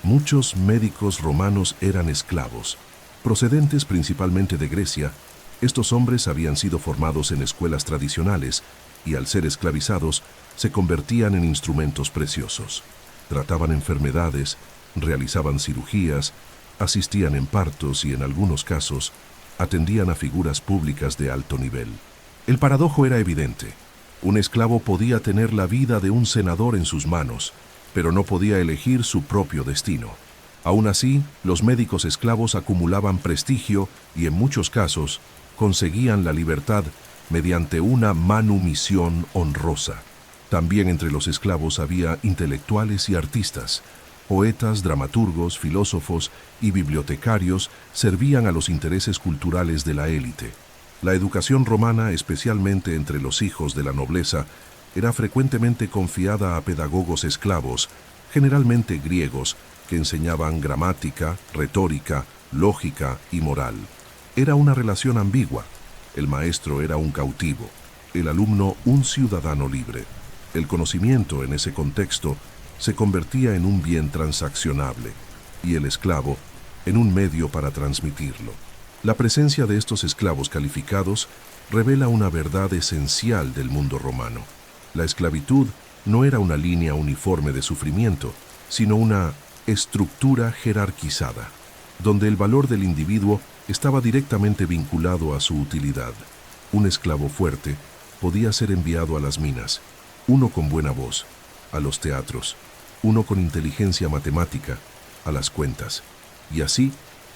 muchos médicos romanos eran esclavos. Procedentes principalmente de Grecia, estos hombres habían sido formados en escuelas tradicionales y, al ser esclavizados, se convertían en instrumentos preciosos. Trataban enfermedades, realizaban cirugías, asistían en partos y, en algunos casos, atendían a figuras públicas de alto nivel. El paradojo era evidente. Un esclavo podía tener la vida de un senador en sus manos, pero no podía elegir su propio destino. Aún así, los médicos esclavos acumulaban prestigio y, en muchos casos, conseguían la libertad mediante una manumisión honrosa. También entre los esclavos había intelectuales y artistas. Poetas, dramaturgos, filósofos y bibliotecarios servían a los intereses culturales de la élite. La educación romana, especialmente entre los hijos de la nobleza, era frecuentemente confiada a pedagogos esclavos, generalmente griegos, que enseñaban gramática, retórica, lógica y moral. Era una relación ambigua. El maestro era un cautivo, el alumno un ciudadano libre. El conocimiento, en ese contexto, se convertía en un bien transaccionable, y el esclavo en un medio para transmitirlo. La presencia de estos esclavos calificados revela una verdad esencial del mundo romano. La esclavitud no era una línea uniforme de sufrimiento, sino una estructura jerarquizada, donde el valor del individuo estaba directamente vinculado a su utilidad. Un esclavo fuerte podía ser enviado a las minas, uno con buena voz, a los teatros, uno con inteligencia matemática, a las cuentas, y así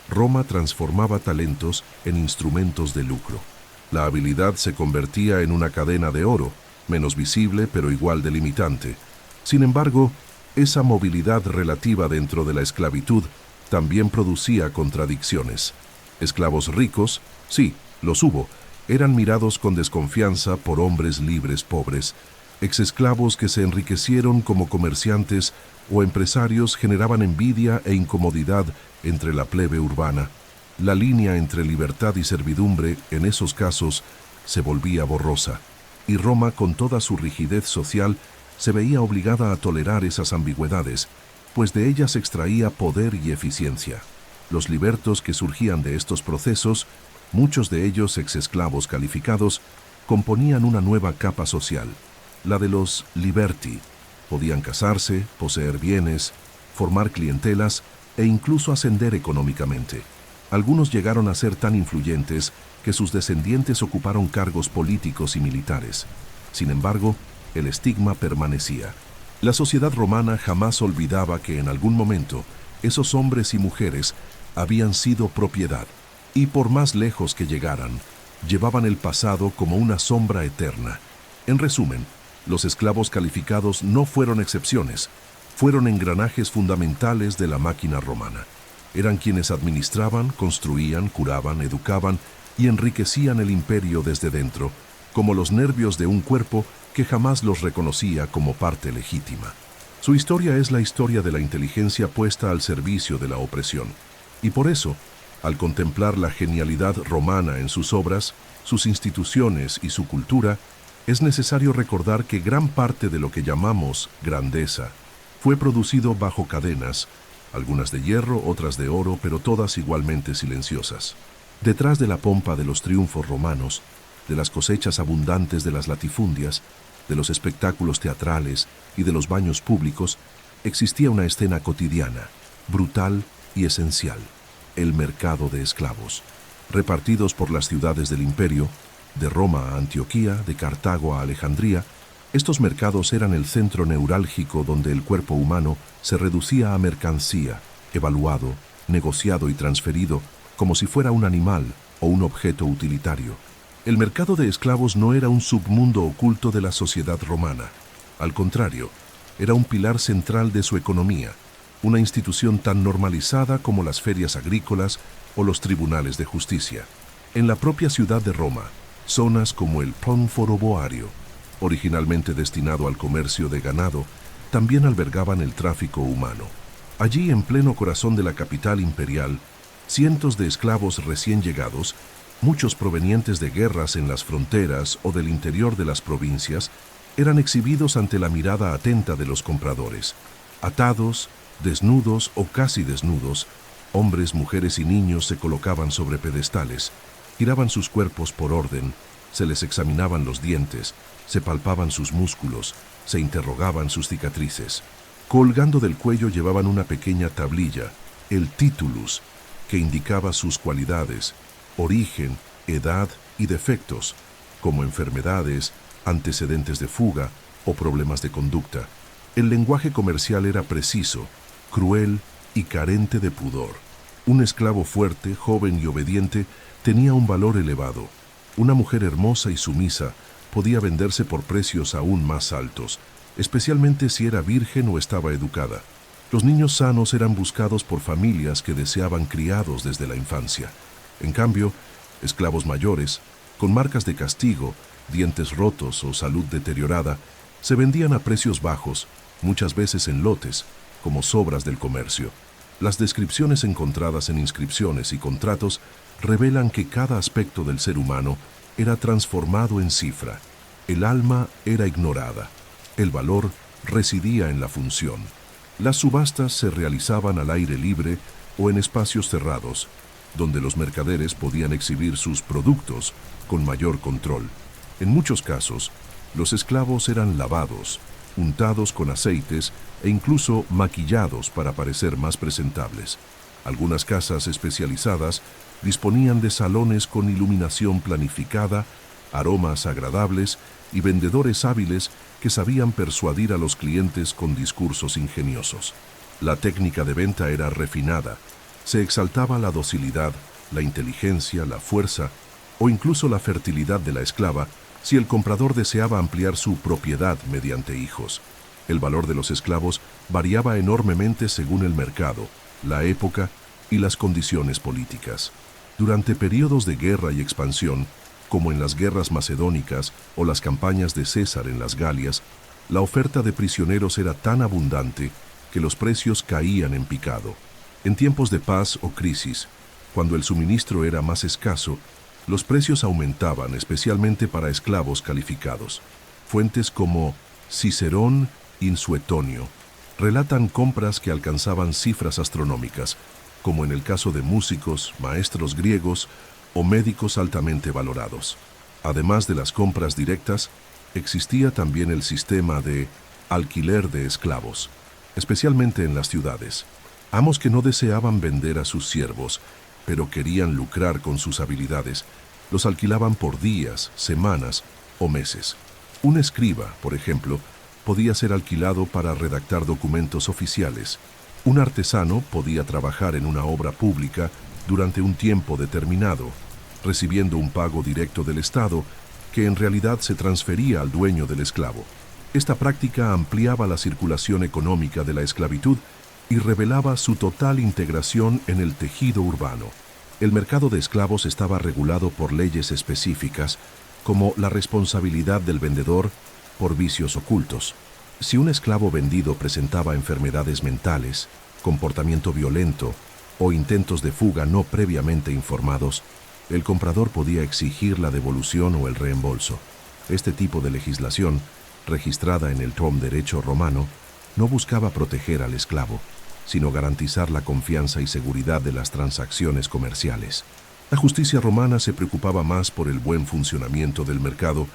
Roma transformaba talentos en instrumentos de lucro. La habilidad se convertía en una cadena de oro, menos visible pero igual de limitante. Sin embargo, esa movilidad relativa dentro de la esclavitud también producía contradicciones. Esclavos ricos, sí, los hubo, eran mirados con desconfianza por hombres libres pobres. Exesclavos que se enriquecieron como comerciantes o empresarios generaban envidia e incomodidad entre la plebe urbana. La línea entre libertad y servidumbre, en esos casos, se volvía borrosa, y Roma, con toda su rigidez social, se veía obligada a tolerar esas ambigüedades, pues de ellas extraía poder y eficiencia. Los libertos que surgían de estos procesos, muchos de ellos exesclavos calificados, componían una nueva capa social, la de los liberti. Podían casarse, poseer bienes, formar clientelas e incluso ascender económicamente. Algunos llegaron a ser tan influyentes que sus descendientes ocuparon cargos políticos y militares. Sin embargo, el estigma permanecía. La sociedad romana jamás olvidaba que en algún momento esos hombres y mujeres habían sido propiedad, y por más lejos que llegaran, llevaban el pasado como una sombra eterna. En resumen, los esclavos calificados no fueron excepciones, fueron engranajes fundamentales de la máquina romana. Eran quienes administraban, construían, curaban, educaban y enriquecían el imperio desde dentro, como los nervios de un cuerpo que jamás los reconocía como parte legítima. Su historia es la historia de la inteligencia puesta al servicio de la opresión. Y por eso, al contemplar la genialidad romana en sus obras, sus instituciones y su cultura, es necesario recordar que gran parte de lo que llamamos grandeza fue producido bajo cadenas, algunas de hierro, otras de oro, pero todas igualmente silenciosas. Detrás de la pompa de los triunfos romanos, de las cosechas abundantes de las latifundias, de los espectáculos teatrales y de los baños públicos, existía una escena cotidiana, brutal y esencial: el mercado de esclavos. Repartidos por las ciudades del imperio, de Roma a Antioquía, de Cartago a Alejandría, estos mercados eran el centro neurálgico donde el cuerpo humano se reducía a mercancía, evaluado, negociado y transferido como si fuera un animal o un objeto utilitario. El mercado de esclavos no era un submundo oculto de la sociedad romana. Al contrario, era un pilar central de su economía, una institución tan normalizada como las ferias agrícolas o los tribunales de justicia. En la propia ciudad de Roma, zonas como el Ponforo Boario, originalmente destinado al comercio de ganado, también albergaban el tráfico humano. Allí, en pleno corazón de la capital imperial, cientos de esclavos recién llegados, muchos provenientes de guerras en las fronteras o del interior de las provincias, eran exhibidos ante la mirada atenta de los compradores. Atados, desnudos o casi desnudos, hombres, mujeres y niños se colocaban sobre pedestales, giraban sus cuerpos por orden, se les examinaban los dientes, se palpaban sus músculos, se interrogaban sus cicatrices. Colgando del cuello llevaban una pequeña tablilla, el titulus, que indicaba sus cualidades, origen, edad y defectos, como enfermedades, antecedentes de fuga o problemas de conducta. El lenguaje comercial era preciso, cruel y carente de pudor. Un esclavo fuerte, joven y obediente tenía un valor elevado. Una mujer hermosa y sumisa podía venderse por precios aún más altos, especialmente si era virgen o estaba educada. Los niños sanos eran buscados por familias que deseaban criados desde la infancia. En cambio, esclavos mayores, con marcas de castigo, dientes rotos o salud deteriorada, se vendían a precios bajos, muchas veces en lotes, como sobras del comercio. Las descripciones encontradas en inscripciones y contratos revelan que cada aspecto del ser humano era transformado en cifra. El alma era ignorada. El valor residía en la función. Las subastas se realizaban al aire libre o en espacios cerrados, donde los mercaderes podían exhibir sus productos con mayor control. En muchos casos, los esclavos eran lavados, untados con aceites e incluso maquillados para parecer más presentables. Algunas casas especializadas disponían de salones con iluminación planificada, aromas agradables y vendedores hábiles que sabían persuadir a los clientes con discursos ingeniosos. La técnica de venta era refinada. Se exaltaba la docilidad, la inteligencia, la fuerza o incluso la fertilidad de la esclava si el comprador deseaba ampliar su propiedad mediante hijos. El valor de los esclavos variaba enormemente según el mercado, la época y las condiciones políticas. Durante periodos de guerra y expansión, como en las guerras macedónicas o las campañas de César en las Galias, la oferta de prisioneros era tan abundante que los precios caían en picado. En tiempos de paz o crisis, cuando el suministro era más escaso, los precios aumentaban, especialmente para esclavos calificados. Fuentes como Cicerón y Suetonio relatan compras que alcanzaban cifras astronómicas, como en el caso de músicos, maestros griegos o médicos altamente valorados. Además de las compras directas, existía también el sistema de alquiler de esclavos, especialmente en las ciudades. Amos que no deseaban vender a sus siervos, pero querían lucrar con sus habilidades, los alquilaban por días, semanas o meses. Un escriba, por ejemplo, podía ser alquilado para redactar documentos oficiales. Un artesano podía trabajar en una obra pública durante un tiempo determinado, recibiendo un pago directo del Estado que en realidad se transfería al dueño del esclavo. Esta práctica ampliaba la circulación económica de la esclavitud y revelaba su total integración en el tejido urbano. El mercado de esclavos estaba regulado por leyes específicas, como la responsabilidad del vendedor por vicios ocultos. Si un esclavo vendido presentaba enfermedades mentales, comportamiento violento o intentos de fuga no previamente informados, el comprador podía exigir la devolución o el reembolso. Este tipo de legislación, registrada en el derecho romano, no buscaba proteger al esclavo, sino garantizar la confianza y seguridad de las transacciones comerciales. La justicia romana se preocupaba más por el buen funcionamiento del mercado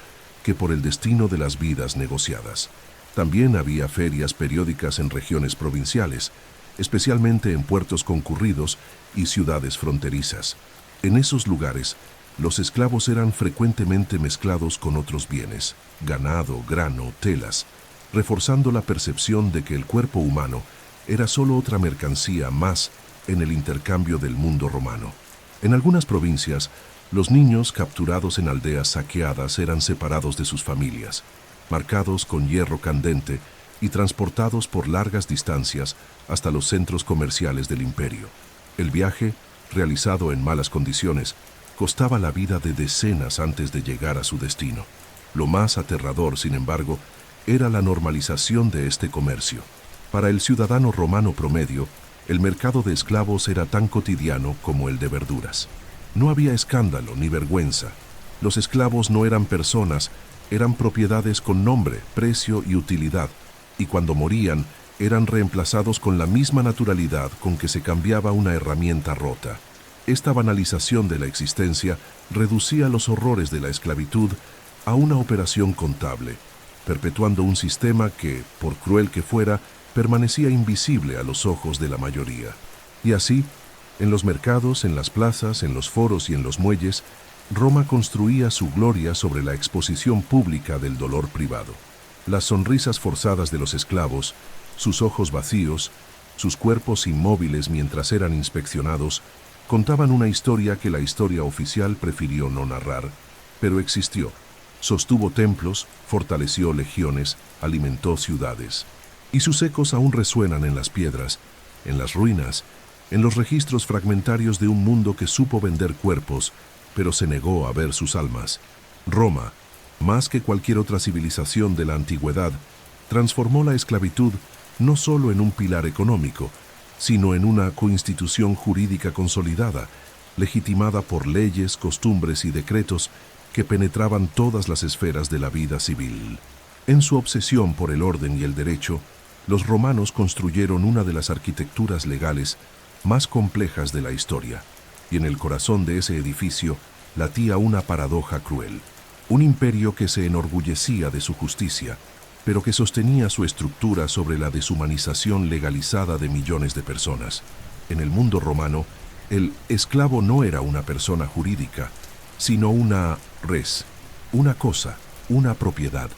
que por el destino de las vidas negociadas. También había ferias periódicas en regiones provinciales, especialmente en puertos concurridos y ciudades fronterizas. En esos lugares, los esclavos eran frecuentemente mezclados con otros bienes, ganado, grano, telas, reforzando la percepción de que el cuerpo humano era solo otra mercancía más en el intercambio del mundo romano. En algunas provincias, los niños capturados en aldeas saqueadas eran separados de sus familias, marcados con hierro candente y transportados por largas distancias hasta los centros comerciales del imperio. El viaje, realizado en malas condiciones, costaba la vida de decenas antes de llegar a su destino. Lo más aterrador, sin embargo, era la normalización de este comercio. Para el ciudadano romano promedio, el mercado de esclavos era tan cotidiano como el de verduras. No había escándalo ni vergüenza. Los esclavos no eran personas, eran propiedades con nombre, precio y utilidad, y cuando morían, eran reemplazados con la misma naturalidad con que se cambiaba una herramienta rota. Esta banalización de la existencia reducía los horrores de la esclavitud a una operación contable, perpetuando un sistema que, por cruel que fuera, permanecía invisible a los ojos de la mayoría. Y así, en los mercados, en las plazas, en los foros y en los muelles, Roma construía su gloria sobre la exposición pública del dolor privado. Las sonrisas forzadas de los esclavos, sus ojos vacíos, sus cuerpos inmóviles mientras eran inspeccionados, contaban una historia que la historia oficial prefirió no narrar, pero existió. Sostuvo templos, fortaleció legiones, alimentó ciudades. Y sus ecos aún resuenan en las piedras, en las ruinas, en los registros fragmentarios de un mundo que supo vender cuerpos, pero se negó a ver sus almas. Roma, más que cualquier otra civilización de la antigüedad, transformó la esclavitud no solo en un pilar económico, sino en una coinstitución jurídica consolidada, legitimada por leyes, costumbres y decretos que penetraban todas las esferas de la vida civil. En su obsesión por el orden y el derecho, los romanos construyeron una de las arquitecturas legales más complejas de la historia, y en el corazón de ese edificio latía una paradoja cruel. Un imperio que se enorgullecía de su justicia, pero que sostenía su estructura sobre la deshumanización legalizada de millones de personas. En el mundo romano, el esclavo no era una persona jurídica, sino una res, una cosa, una propiedad.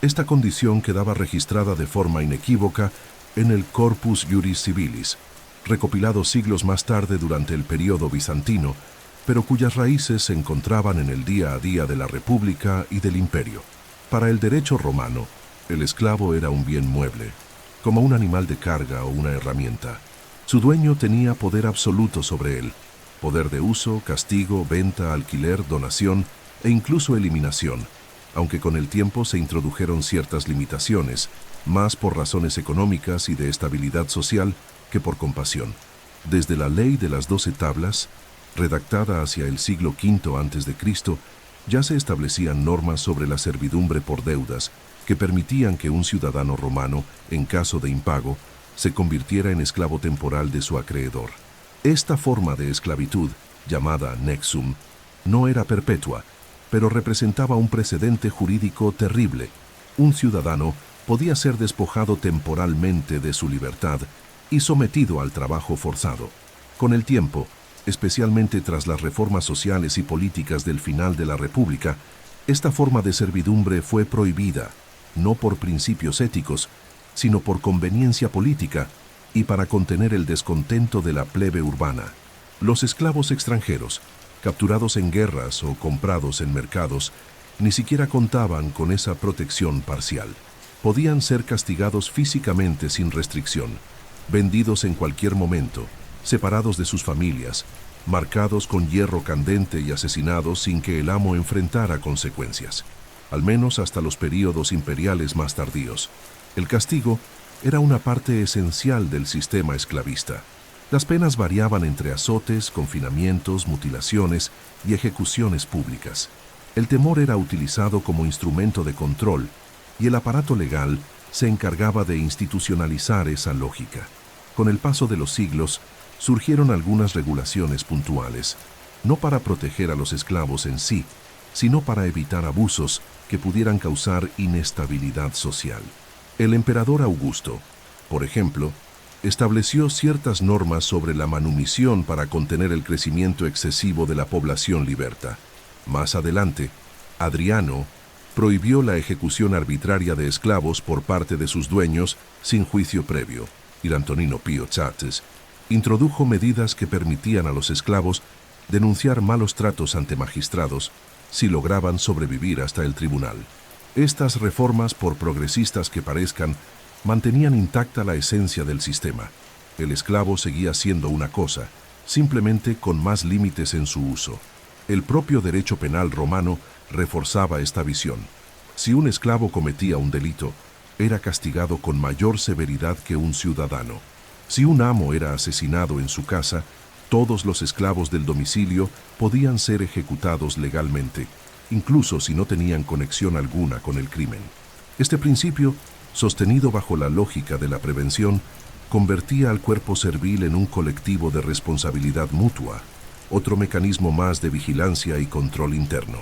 Esta condición quedaba registrada de forma inequívoca en el Corpus Juris Civilis, recopilado siglos más tarde durante el período bizantino, pero cuyas raíces se encontraban en el día a día de la República y del Imperio. Para el derecho romano, el esclavo era un bien mueble, como un animal de carga o una herramienta. Su dueño tenía poder absoluto sobre él, poder de uso, castigo, venta, alquiler, donación e incluso eliminación, aunque con el tiempo se introdujeron ciertas limitaciones, más por razones económicas y de estabilidad social que por compasión. Desde la Ley de las 12 Tablas, redactada hacia el siglo V a.C., ya se establecían normas sobre la servidumbre por deudas que permitían que un ciudadano romano, en caso de impago, se convirtiera en esclavo temporal de su acreedor. Esta forma de esclavitud, llamada nexum, no era perpetua, pero representaba un precedente jurídico terrible. Un ciudadano podía ser despojado temporalmente de su libertad y sometido al trabajo forzado. Con el tiempo, especialmente tras las reformas sociales y políticas del final de la República, esta forma de servidumbre fue prohibida, no por principios éticos, sino por conveniencia política y para contener el descontento de la plebe urbana. Los esclavos extranjeros, capturados en guerras o comprados en mercados, ni siquiera contaban con esa protección parcial. Podían ser castigados físicamente sin restricción, vendidos en cualquier momento, separados de sus familias, marcados con hierro candente y asesinados sin que el amo enfrentara consecuencias, al menos hasta los períodos imperiales más tardíos. El castigo era una parte esencial del sistema esclavista. Las penas variaban entre azotes, confinamientos, mutilaciones y ejecuciones públicas. El temor era utilizado como instrumento de control y el aparato legal se encargaba de institucionalizar esa lógica. Con el paso de los siglos, surgieron algunas regulaciones puntuales, no para proteger a los esclavos en sí, sino para evitar abusos que pudieran causar inestabilidad social. El emperador Augusto, por ejemplo, estableció ciertas normas sobre la manumisión para contener el crecimiento excesivo de la población liberta. Más adelante, Adriano prohibió la ejecución arbitraria de esclavos por parte de sus dueños sin juicio previo, y Antonino Pío Tzatzes introdujo medidas que permitían a los esclavos denunciar malos tratos ante magistrados si lograban sobrevivir hasta el tribunal. Estas reformas, por progresistas que parezcan, mantenían intacta la esencia del sistema. El esclavo seguía siendo una cosa, simplemente con más límites en su uso. El propio derecho penal romano reforzaba esta visión. Si un esclavo cometía un delito, era castigado con mayor severidad que un ciudadano. Si un amo era asesinado en su casa, todos los esclavos del domicilio podían ser ejecutados legalmente, incluso si no tenían conexión alguna con el crimen. Este principio, sostenido bajo la lógica de la prevención, convertía al cuerpo servil en un colectivo de responsabilidad mutua, otro mecanismo más de vigilancia y control interno.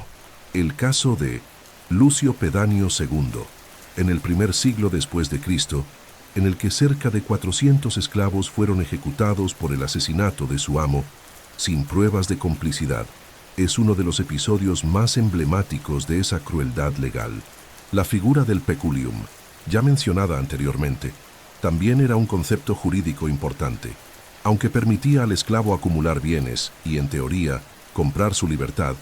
El caso de Lucio Pedáneo II, en el primer siglo después de Cristo, en el que cerca de 400 esclavos fueron ejecutados por el asesinato de su amo, sin pruebas de complicidad, es uno de los episodios más emblemáticos de esa crueldad legal. La figura del peculium, ya mencionada anteriormente, también era un concepto jurídico importante. Aunque permitía al esclavo acumular bienes y, en teoría, comprar su libertad,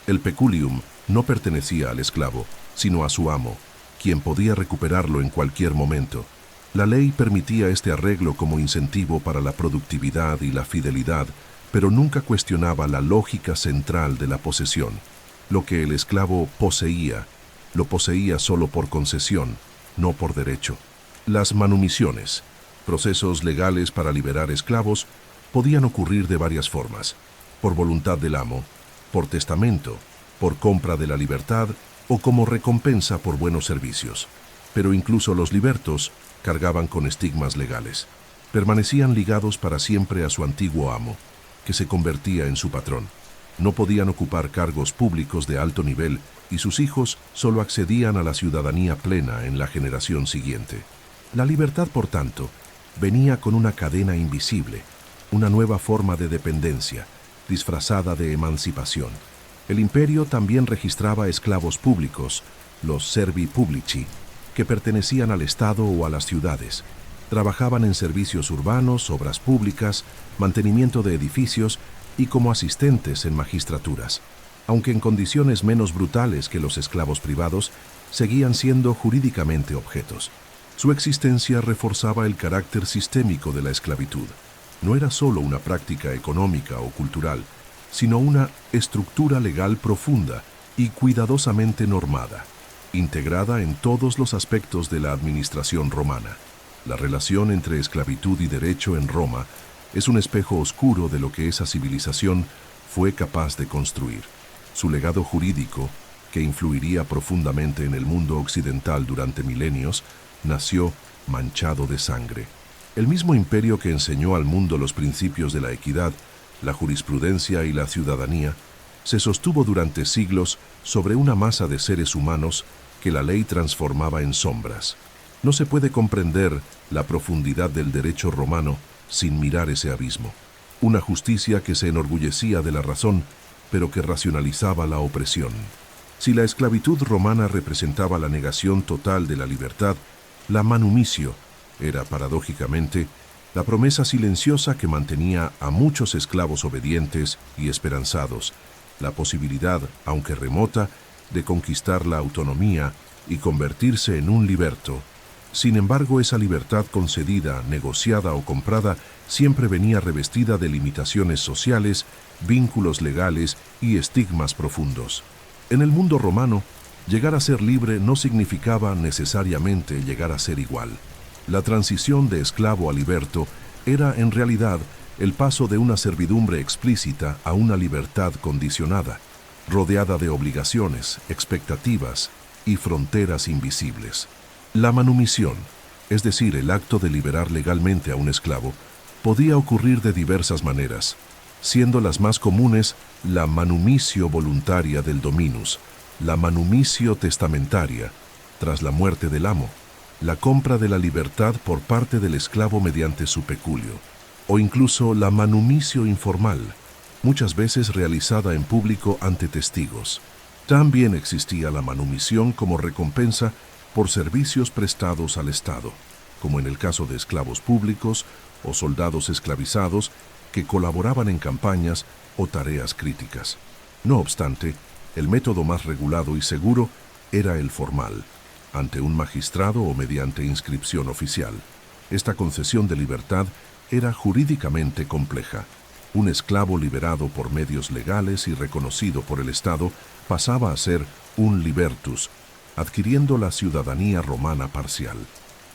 el peculium no pertenecía al esclavo, sino a su amo, quien podía recuperarlo en cualquier momento. La ley permitía este arreglo como incentivo para la productividad y la fidelidad, pero nunca cuestionaba la lógica central de la posesión. Lo que el esclavo poseía, lo poseía solo por concesión, no por derecho. Las manumisiones, procesos legales para liberar esclavos, podían ocurrir de varias formas: por voluntad del amo, por testamento, por compra de la libertad o como recompensa por buenos servicios. Pero incluso los libertos cargaban con estigmas legales. Permanecían ligados para siempre a su antiguo amo, que se convertía en su patrón. No podían ocupar cargos públicos de alto nivel y sus hijos solo accedían a la ciudadanía plena en la generación siguiente. La libertad, por tanto, venía con una cadena invisible, una nueva forma de dependencia, disfrazada de emancipación. El imperio también registraba esclavos públicos, los servi publici, que pertenecían al Estado o a las ciudades. Trabajaban en servicios urbanos, obras públicas, mantenimiento de edificios y como asistentes en magistraturas. Aunque en condiciones menos brutales que los esclavos privados, seguían siendo jurídicamente objetos. Su existencia reforzaba el carácter sistémico de la esclavitud. No era solo una práctica económica o cultural, sino una estructura legal profunda y cuidadosamente normada, integrada en todos los aspectos de la administración romana. La relación entre esclavitud y derecho en Roma es un espejo oscuro de lo que esa civilización fue capaz de construir. Su legado jurídico, que influiría profundamente en el mundo occidental durante milenios, nació manchado de sangre. El mismo imperio que enseñó al mundo los principios de la equidad, la jurisprudencia y la ciudadanía, se sostuvo durante siglos sobre una masa de seres humanos que la ley transformaba en sombras. No se puede comprender la profundidad del derecho romano sin mirar ese abismo. Una justicia que se enorgullecía de la razón, pero que racionalizaba la opresión. Si la esclavitud romana representaba la negación total de la libertad, la manumitio era, paradójicamente, la promesa silenciosa que mantenía a muchos esclavos obedientes y esperanzados, la posibilidad, aunque remota, de conquistar la autonomía y convertirse en un liberto, Sin embargo, esa libertad concedida, negociada o comprada siempre venía revestida de limitaciones sociales, vínculos legales y estigmas profundos. En el mundo romano, llegar a ser libre no significaba necesariamente llegar a ser igual. La transición de esclavo a liberto era, en realidad, el paso de una servidumbre explícita a una libertad condicionada, rodeada de obligaciones, expectativas y fronteras invisibles. La manumisión, es decir, el acto de liberar legalmente a un esclavo, podía ocurrir de diversas maneras, siendo las más comunes la manumitio voluntaria del dominus, la manumitio testamentaria, tras la muerte del amo, la compra de la libertad por parte del esclavo mediante su peculio, o incluso la manumitio informal, muchas veces realizada en público ante testigos. También existía la manumisión como recompensa por servicios prestados al Estado, como en el caso de esclavos públicos o soldados esclavizados que colaboraban en campañas o tareas críticas. No obstante, el método más regulado y seguro era el formal, ante un magistrado o mediante inscripción oficial. Esta concesión de libertad era jurídicamente compleja. Un esclavo liberado por medios legales y reconocido por el Estado pasaba a ser un libertus, adquiriendo la ciudadanía romana parcial.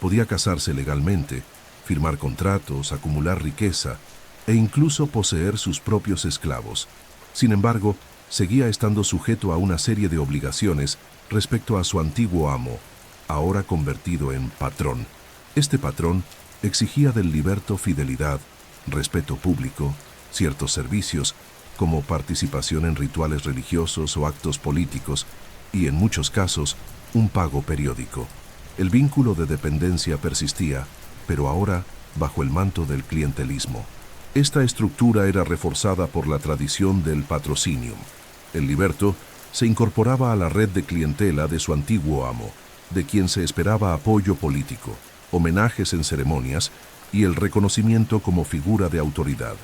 Podía casarse legalmente, firmar contratos, acumular riqueza e incluso poseer sus propios esclavos. Sin embargo, seguía estando sujeto a una serie de obligaciones respecto a su antiguo amo, ahora convertido en patrón. Este patrón exigía del liberto fidelidad, respeto público, ciertos servicios, como participación en rituales religiosos o actos políticos, y en muchos casos, un pago periódico. El vínculo de dependencia persistía, pero ahora bajo el manto del clientelismo. Esta estructura era reforzada por la tradición del patrocinium. El liberto se incorporaba a la red de clientela de su antiguo amo, de quien se esperaba apoyo político, homenajes en ceremonias y el reconocimiento como figura de autoridad.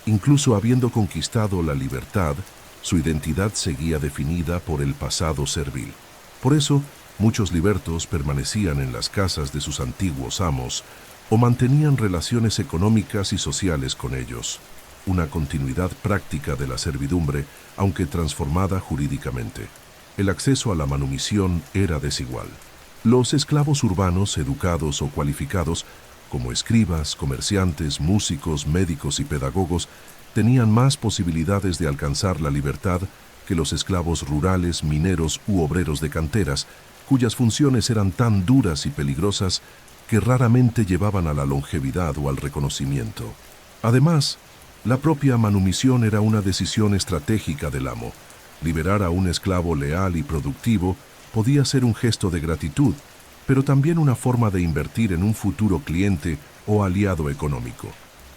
Incluso habiendo conquistado la libertad, su identidad seguía definida por el pasado servil. Por eso, muchos libertos permanecían en las casas de sus antiguos amos o mantenían relaciones económicas y sociales con ellos, una continuidad práctica de la servidumbre, aunque transformada jurídicamente. El acceso a la manumisión era desigual. Los esclavos urbanos, educados o cualificados, como escribas, comerciantes, músicos, médicos y pedagogos, tenían más posibilidades de alcanzar la libertad que los esclavos rurales, mineros u obreros de canteras, cuyas funciones eran tan duras y peligrosas que raramente llevaban a la longevidad o al reconocimiento. Además, la propia manumisión era una decisión estratégica del amo. Liberar a un esclavo leal y productivo podía ser un gesto de gratitud, pero también una forma de invertir en un futuro cliente o aliado económico.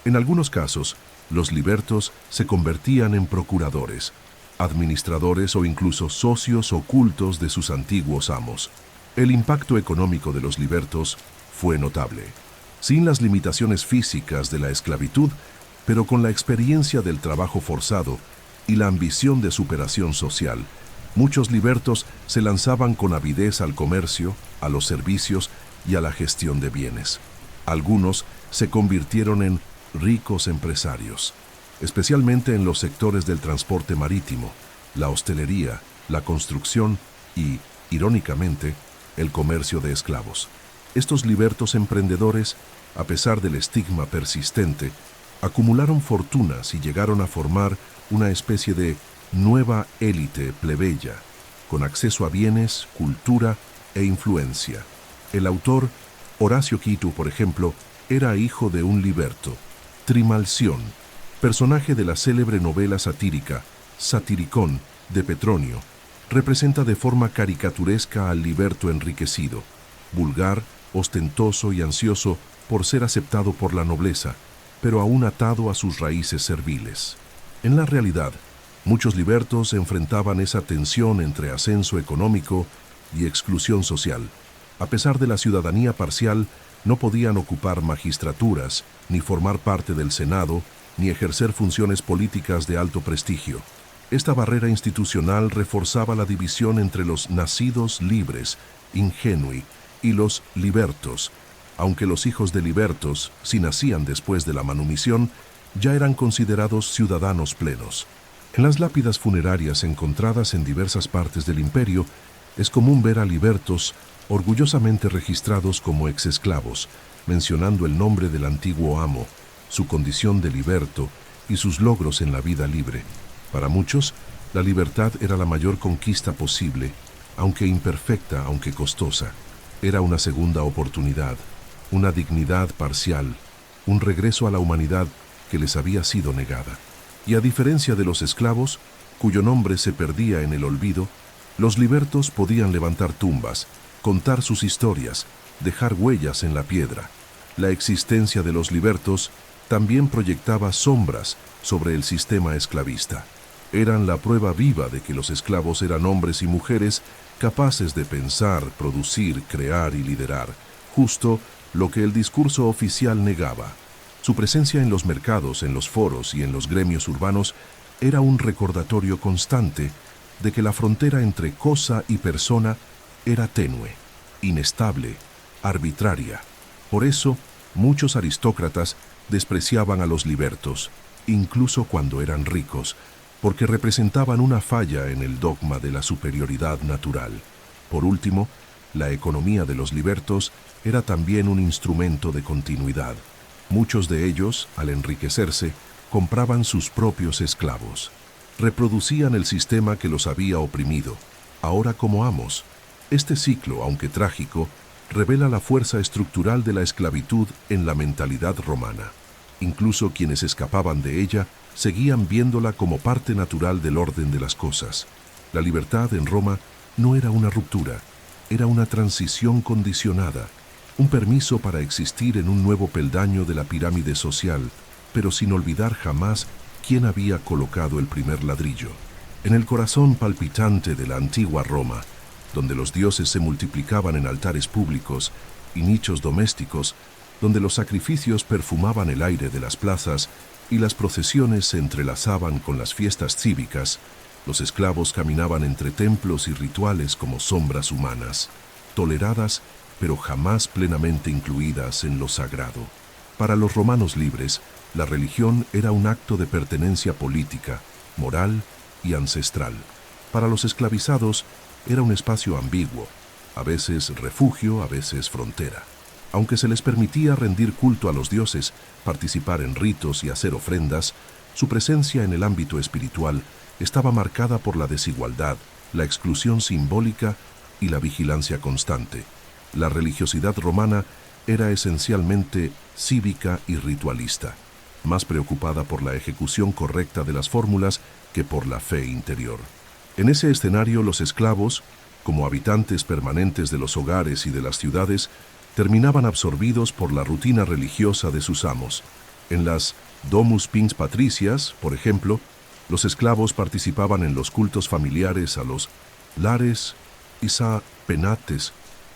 En algunos casos, los libertos se convertían en procuradores, administradores o incluso socios ocultos de sus antiguos amos. El impacto económico de los libertos fue notable. Sin las limitaciones físicas de la esclavitud, pero con la experiencia del trabajo forzado y la ambición de superación social, muchos libertos se lanzaban con avidez al comercio, a los servicios y a la gestión de bienes. Algunos se convirtieron en ricos empresarios, especialmente en los sectores del transporte marítimo, la hostelería, la construcción y, irónicamente, el comercio de esclavos. Estos libertos emprendedores, a pesar del estigma persistente, acumularon fortunas y llegaron a formar una especie de nueva élite plebeya, con acceso a bienes, cultura e influencia. El autor, Horacio Quito, por ejemplo, era hijo de un liberto, Trimalción, personaje de la célebre novela satírica Satiricón de Petronio. Representa de forma caricaturesca al liberto enriquecido, vulgar, ostentoso y ansioso por ser aceptado por la nobleza, pero aún atado a sus raíces serviles. En la realidad, muchos libertos enfrentaban esa tensión entre ascenso económico y exclusión social. A pesar de la ciudadanía parcial, no podían ocupar magistraturas, ni formar parte del Senado, ni ejercer funciones políticas de alto prestigio. Esta barrera institucional reforzaba la división entre los nacidos libres, ingenui, y los libertos, aunque los hijos de libertos, si nacían después de la manumisión, ya eran considerados ciudadanos plenos. En las lápidas funerarias encontradas en diversas partes del imperio, es común ver a libertos orgullosamente registrados como exesclavos, mencionando el nombre del antiguo amo, su condición de liberto y sus logros en la vida libre. Para muchos, la libertad era la mayor conquista posible, aunque imperfecta, aunque costosa. Era una segunda oportunidad, una dignidad parcial, un regreso a la humanidad que les había sido negada. Y a diferencia de los esclavos, cuyo nombre se perdía en el olvido, los libertos podían levantar tumbas, contar sus historias, dejar huellas en la piedra. La existencia de los libertos también proyectaba sombras sobre el sistema esclavista. Eran la prueba viva de que los esclavos eran hombres y mujeres capaces de pensar, producir, crear y liderar, justo lo que el discurso oficial negaba. Su presencia en los mercados, en los foros y en los gremios urbanos era un recordatorio constante de que la frontera entre cosa y persona era tenue, inestable, arbitraria. Por eso, muchos aristócratas despreciaban a los libertos, incluso cuando eran ricos, porque representaban una falla en el dogma de la superioridad natural. Por último, la economía de los libertos era también un instrumento de continuidad. Muchos de ellos, al enriquecerse, compraban sus propios esclavos. Reproducían el sistema que los había oprimido, ahora como amos. Este ciclo, aunque trágico, revela la fuerza estructural de la esclavitud en la mentalidad romana. Incluso quienes escapaban de ella seguían viéndola como parte natural del orden de las cosas. La libertad en Roma no era una ruptura, era una transición condicionada, un permiso para existir en un nuevo peldaño de la pirámide social, pero sin olvidar jamás quién había colocado el primer ladrillo. En el corazón palpitante de la antigua Roma, donde los dioses se multiplicaban en altares públicos y nichos domésticos, donde los sacrificios perfumaban el aire de las plazas y las procesiones se entrelazaban con las fiestas cívicas, los esclavos caminaban entre templos y rituales como sombras humanas, toleradas pero jamás plenamente incluidas en lo sagrado. Para los romanos libres, la religión era un acto de pertenencia política, moral y ancestral. Para los esclavizados, era un espacio ambiguo, a veces refugio, a veces frontera. Aunque se les permitía rendir culto a los dioses, participar en ritos y hacer ofrendas, su presencia en el ámbito espiritual estaba marcada por la desigualdad, la exclusión simbólica y la vigilancia constante. La religiosidad romana era esencialmente cívica y ritualista, más preocupada por la ejecución correcta de las fórmulas que por la fe interior. En ese escenario, los esclavos, como habitantes permanentes de los hogares y de las ciudades, terminaban absorbidos por la rutina religiosa de sus amos. En las Domus Pins Patricias, por ejemplo, los esclavos participaban en los cultos familiares a los lares y penates,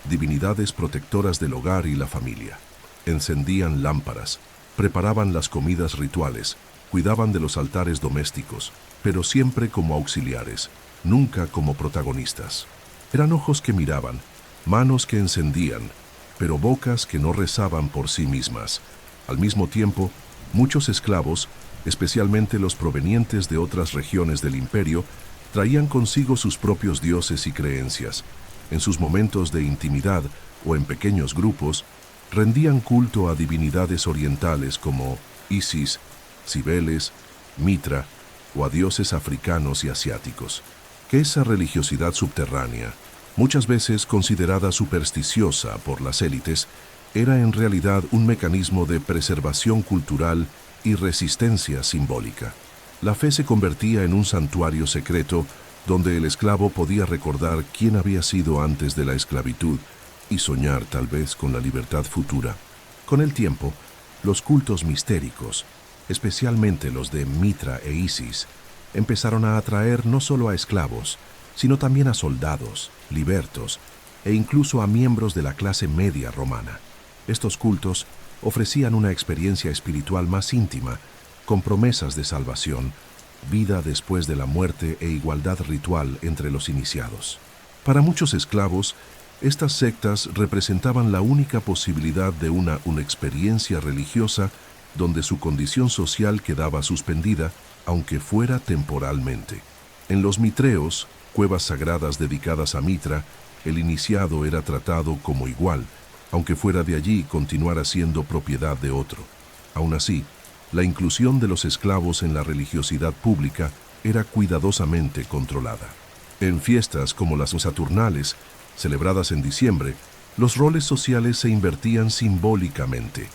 divinidades protectoras del hogar y la familia. Encendían lámparas, preparaban las comidas rituales, cuidaban de los altares domésticos, pero siempre como auxiliares, nunca como protagonistas. Eran ojos que miraban, manos que encendían, pero bocas que no rezaban por sí mismas. Al mismo tiempo, muchos esclavos, especialmente los provenientes de otras regiones del imperio, traían consigo sus propios dioses y creencias. En sus momentos de intimidad o en pequeños grupos, rendían culto a divinidades orientales como Isis, Cibeles, Mitra o a dioses africanos y asiáticos. Que esa religiosidad subterránea, muchas veces considerada supersticiosa por las élites, era en realidad un mecanismo de preservación cultural y resistencia simbólica. La fe se convertía en un santuario secreto donde el esclavo podía recordar quién había sido antes de la esclavitud y soñar tal vez con la libertad futura. Con el tiempo, los cultos mistéricos, especialmente los de Mitra e Isis, empezaron a atraer no solo a esclavos, sino también a soldados, libertos e incluso a miembros de la clase media romana. Estos cultos ofrecían una experiencia espiritual más íntima, con promesas de salvación, vida después de la muerte e igualdad ritual entre los iniciados. Para muchos esclavos, Estas sectas representaban la única posibilidad de una experiencia religiosa donde su condición social quedaba suspendida, aunque fuera temporalmente. En los mitreos, cuevas sagradas dedicadas a Mitra, el iniciado era tratado como igual, aunque fuera de allí y continuara siendo propiedad de otro. Aún así, la inclusión de los esclavos en la religiosidad pública era cuidadosamente controlada. En fiestas como las Saturnales, celebradas en diciembre, los roles sociales se invertían simbólicamente.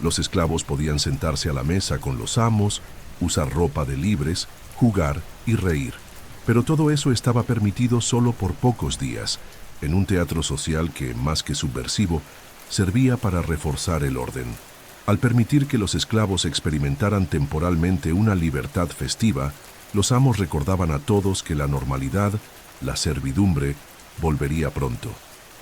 Los esclavos podían sentarse a la mesa con los amos, usar ropa de libres, jugar y reír. Pero todo eso estaba permitido solo por pocos días, en un teatro social que, más que subversivo, servía para reforzar el orden. Al permitir que los esclavos experimentaran temporalmente una libertad festiva, los amos recordaban a todos que la normalidad, la servidumbre, volvería pronto.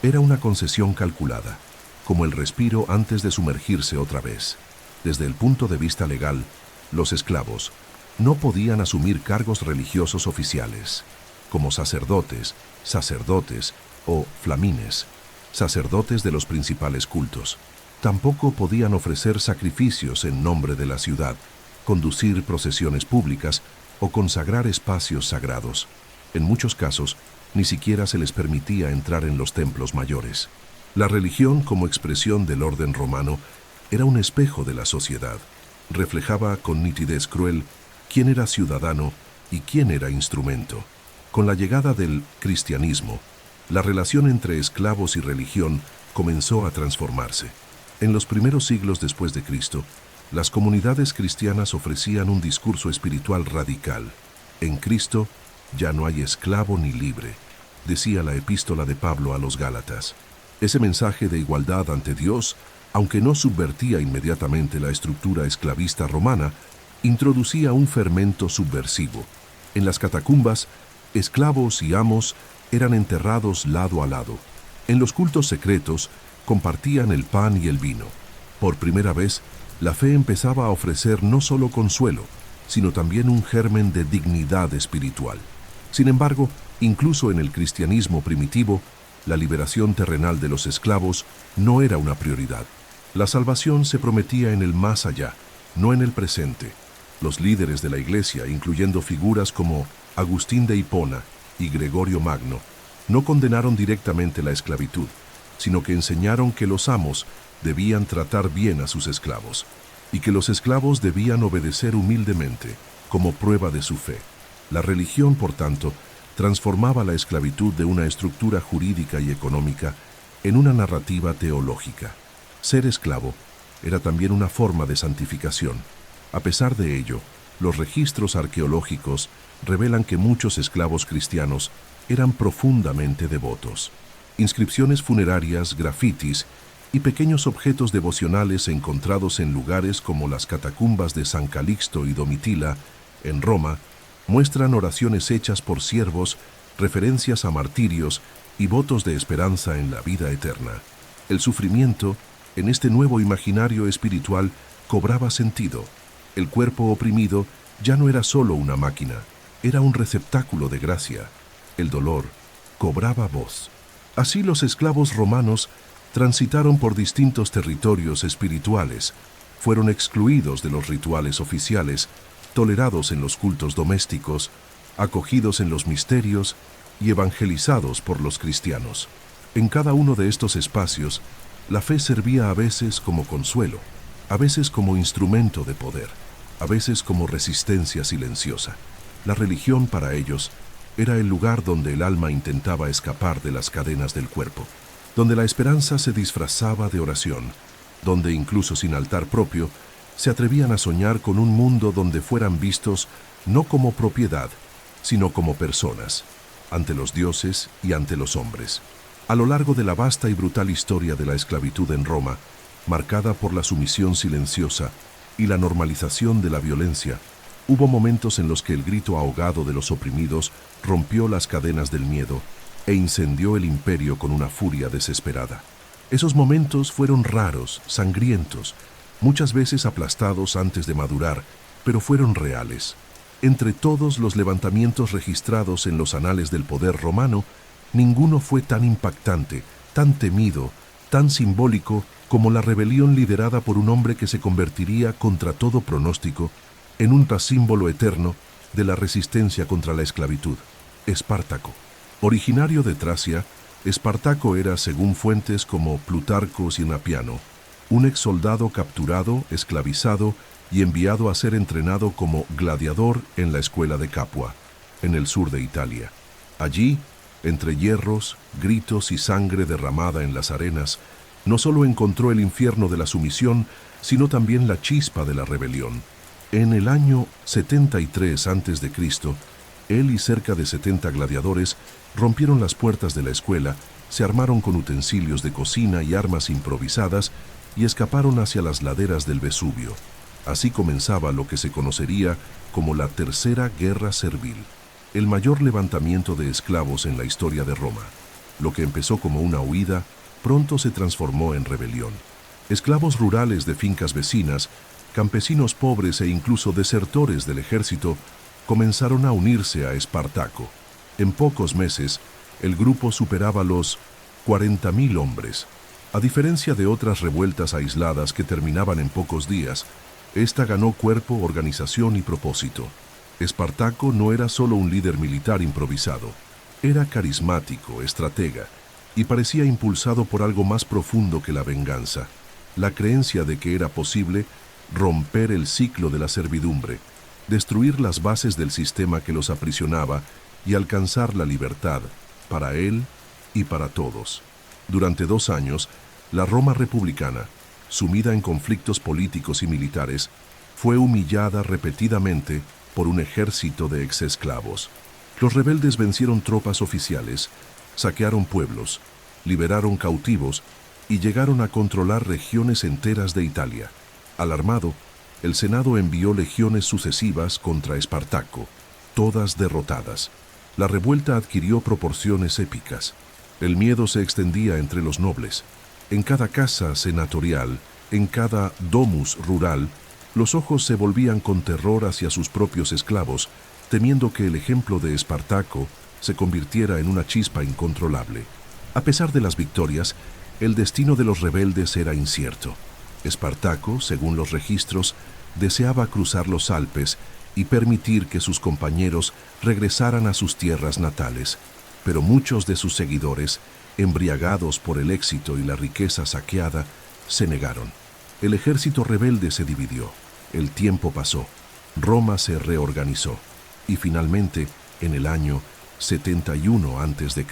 Era una concesión calculada, como el respiro antes de sumergirse otra vez. Desde el punto de vista legal, los esclavos no podían asumir cargos religiosos oficiales, como sacerdotes o flamines, sacerdotes de los principales cultos. Tampoco podían ofrecer sacrificios en nombre de la ciudad, conducir procesiones públicas o consagrar espacios sagrados. En muchos casos, ni siquiera se les permitía entrar en los templos mayores. La religión, como expresión del orden romano, era un espejo de la sociedad. Reflejaba con nitidez cruel quién era ciudadano y quién era instrumento. Con la llegada del cristianismo, la relación entre esclavos y religión comenzó a transformarse. En los primeros siglos después de Cristo, las comunidades cristianas ofrecían un discurso espiritual radical. En Cristo ya no hay esclavo ni libre, decía la epístola de Pablo a los Gálatas. Ese mensaje de igualdad ante Dios, aunque no subvertía inmediatamente la estructura esclavista romana, introducía un fermento subversivo. En las catacumbas, esclavos y amos eran enterrados lado a lado. En los cultos secretos, compartían el pan y el vino. Por primera vez, la fe empezaba a ofrecer no solo consuelo, sino también un germen de dignidad espiritual. Sin embargo, incluso en el cristianismo primitivo, la liberación terrenal de los esclavos no era una prioridad. La salvación se prometía en el más allá, no en el presente. Los líderes de la Iglesia, incluyendo figuras como Agustín de Hipona y Gregorio Magno, no condenaron directamente la esclavitud, sino que enseñaron que los amos debían tratar bien a sus esclavos y que los esclavos debían obedecer humildemente como prueba de su fe. La religión, por tanto, transformaba la esclavitud de una estructura jurídica y económica en una narrativa teológica. Ser esclavo era también una forma de santificación. A pesar de ello, los registros arqueológicos revelan que muchos esclavos cristianos eran profundamente devotos. Inscripciones funerarias, grafitis y pequeños objetos devocionales encontrados en lugares como las catacumbas de San Calixto y Domitila, en Roma, muestran oraciones hechas por siervos, referencias a martirios y votos de esperanza en la vida eterna. El sufrimiento, en este nuevo imaginario espiritual, cobraba sentido. El cuerpo oprimido ya no era solo una máquina, era un receptáculo de gracia. El dolor cobraba voz. Así los esclavos romanos transitaron por distintos territorios espirituales, fueron excluidos de los rituales oficiales, tolerados en los cultos domésticos, acogidos en los misterios y evangelizados por los cristianos. En cada uno de estos espacios, la fe servía a veces como consuelo, a veces como instrumento de poder, a veces como resistencia silenciosa. La religión para ellos era el lugar donde el alma intentaba escapar de las cadenas del cuerpo, donde la esperanza se disfrazaba de oración, donde incluso sin altar propio, se atrevían a soñar con un mundo donde fueran vistos no como propiedad, sino como personas, ante los dioses y ante los hombres. A lo largo de la vasta y brutal historia de la esclavitud en Roma, marcada por la sumisión silenciosa y la normalización de la violencia, hubo momentos en los que el grito ahogado de los oprimidos rompió las cadenas del miedo e incendió el imperio con una furia desesperada. Esos momentos fueron raros, sangrientos, muchas veces aplastados antes de madurar, pero fueron reales. Entre todos los levantamientos registrados en los anales del poder romano, ninguno fue tan impactante, tan temido, tan simbólico como la rebelión liderada por un hombre que se convertiría contra todo pronóstico en un símbolo eterno de la resistencia contra la esclavitud, Espartaco. Originario de Tracia, Espartaco era, según fuentes como Plutarco y Napiano, un ex soldado capturado, esclavizado y enviado a ser entrenado como gladiador en la escuela de Capua, en el sur de Italia. Allí, entre hierros, gritos y sangre derramada en las arenas, no solo encontró el infierno de la sumisión, sino también la chispa de la rebelión. En el año 73 a.C., él y cerca de 70 gladiadores rompieron las puertas de la escuela, se armaron con utensilios de cocina y armas improvisadas y escaparon hacia las laderas del Vesubio. Así comenzaba lo que se conocería como la Tercera Guerra Servil, el mayor levantamiento de esclavos en la historia de Roma. Lo que empezó como una huida, pronto se transformó en rebelión. Esclavos rurales de fincas vecinas, campesinos pobres e incluso desertores del ejército comenzaron a unirse a Espartaco. En pocos meses, el grupo superaba los 40.000 hombres. A diferencia de otras revueltas aisladas que terminaban en pocos días, esta ganó cuerpo, organización y propósito. Espartaco no era solo un líder militar improvisado, era carismático, estratega, y parecía impulsado por algo más profundo que la venganza, la creencia de que era posible romper el ciclo de la servidumbre, destruir las bases del sistema que los aprisionaba y alcanzar la libertad, para él y para todos. Durante 2 años, la Roma republicana, sumida en conflictos políticos y militares, fue humillada repetidamente por un ejército de exesclavos. Los rebeldes vencieron tropas oficiales, saquearon pueblos, liberaron cautivos y llegaron a controlar regiones enteras de Italia. Alarmado, el Senado envió legiones sucesivas contra Espartaco, todas derrotadas. La revuelta adquirió proporciones épicas. El miedo se extendía entre los nobles. En cada casa senatorial, en cada domus rural, los ojos se volvían con terror hacia sus propios esclavos, temiendo que el ejemplo de Espartaco se convirtiera en una chispa incontrolable. A pesar de las victorias, el destino de los rebeldes era incierto. Espartaco, según los registros, deseaba cruzar los Alpes y permitir que sus compañeros regresaran a sus tierras natales, pero muchos de sus seguidores, embriagados por el éxito y la riqueza saqueada, se negaron. El ejército rebelde se dividió. El tiempo pasó. Roma se reorganizó. Y finalmente, en el año 71 a.C.,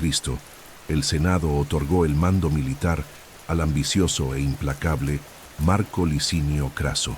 el Senado otorgó el mando militar al ambicioso e implacable Marco Licinio Craso.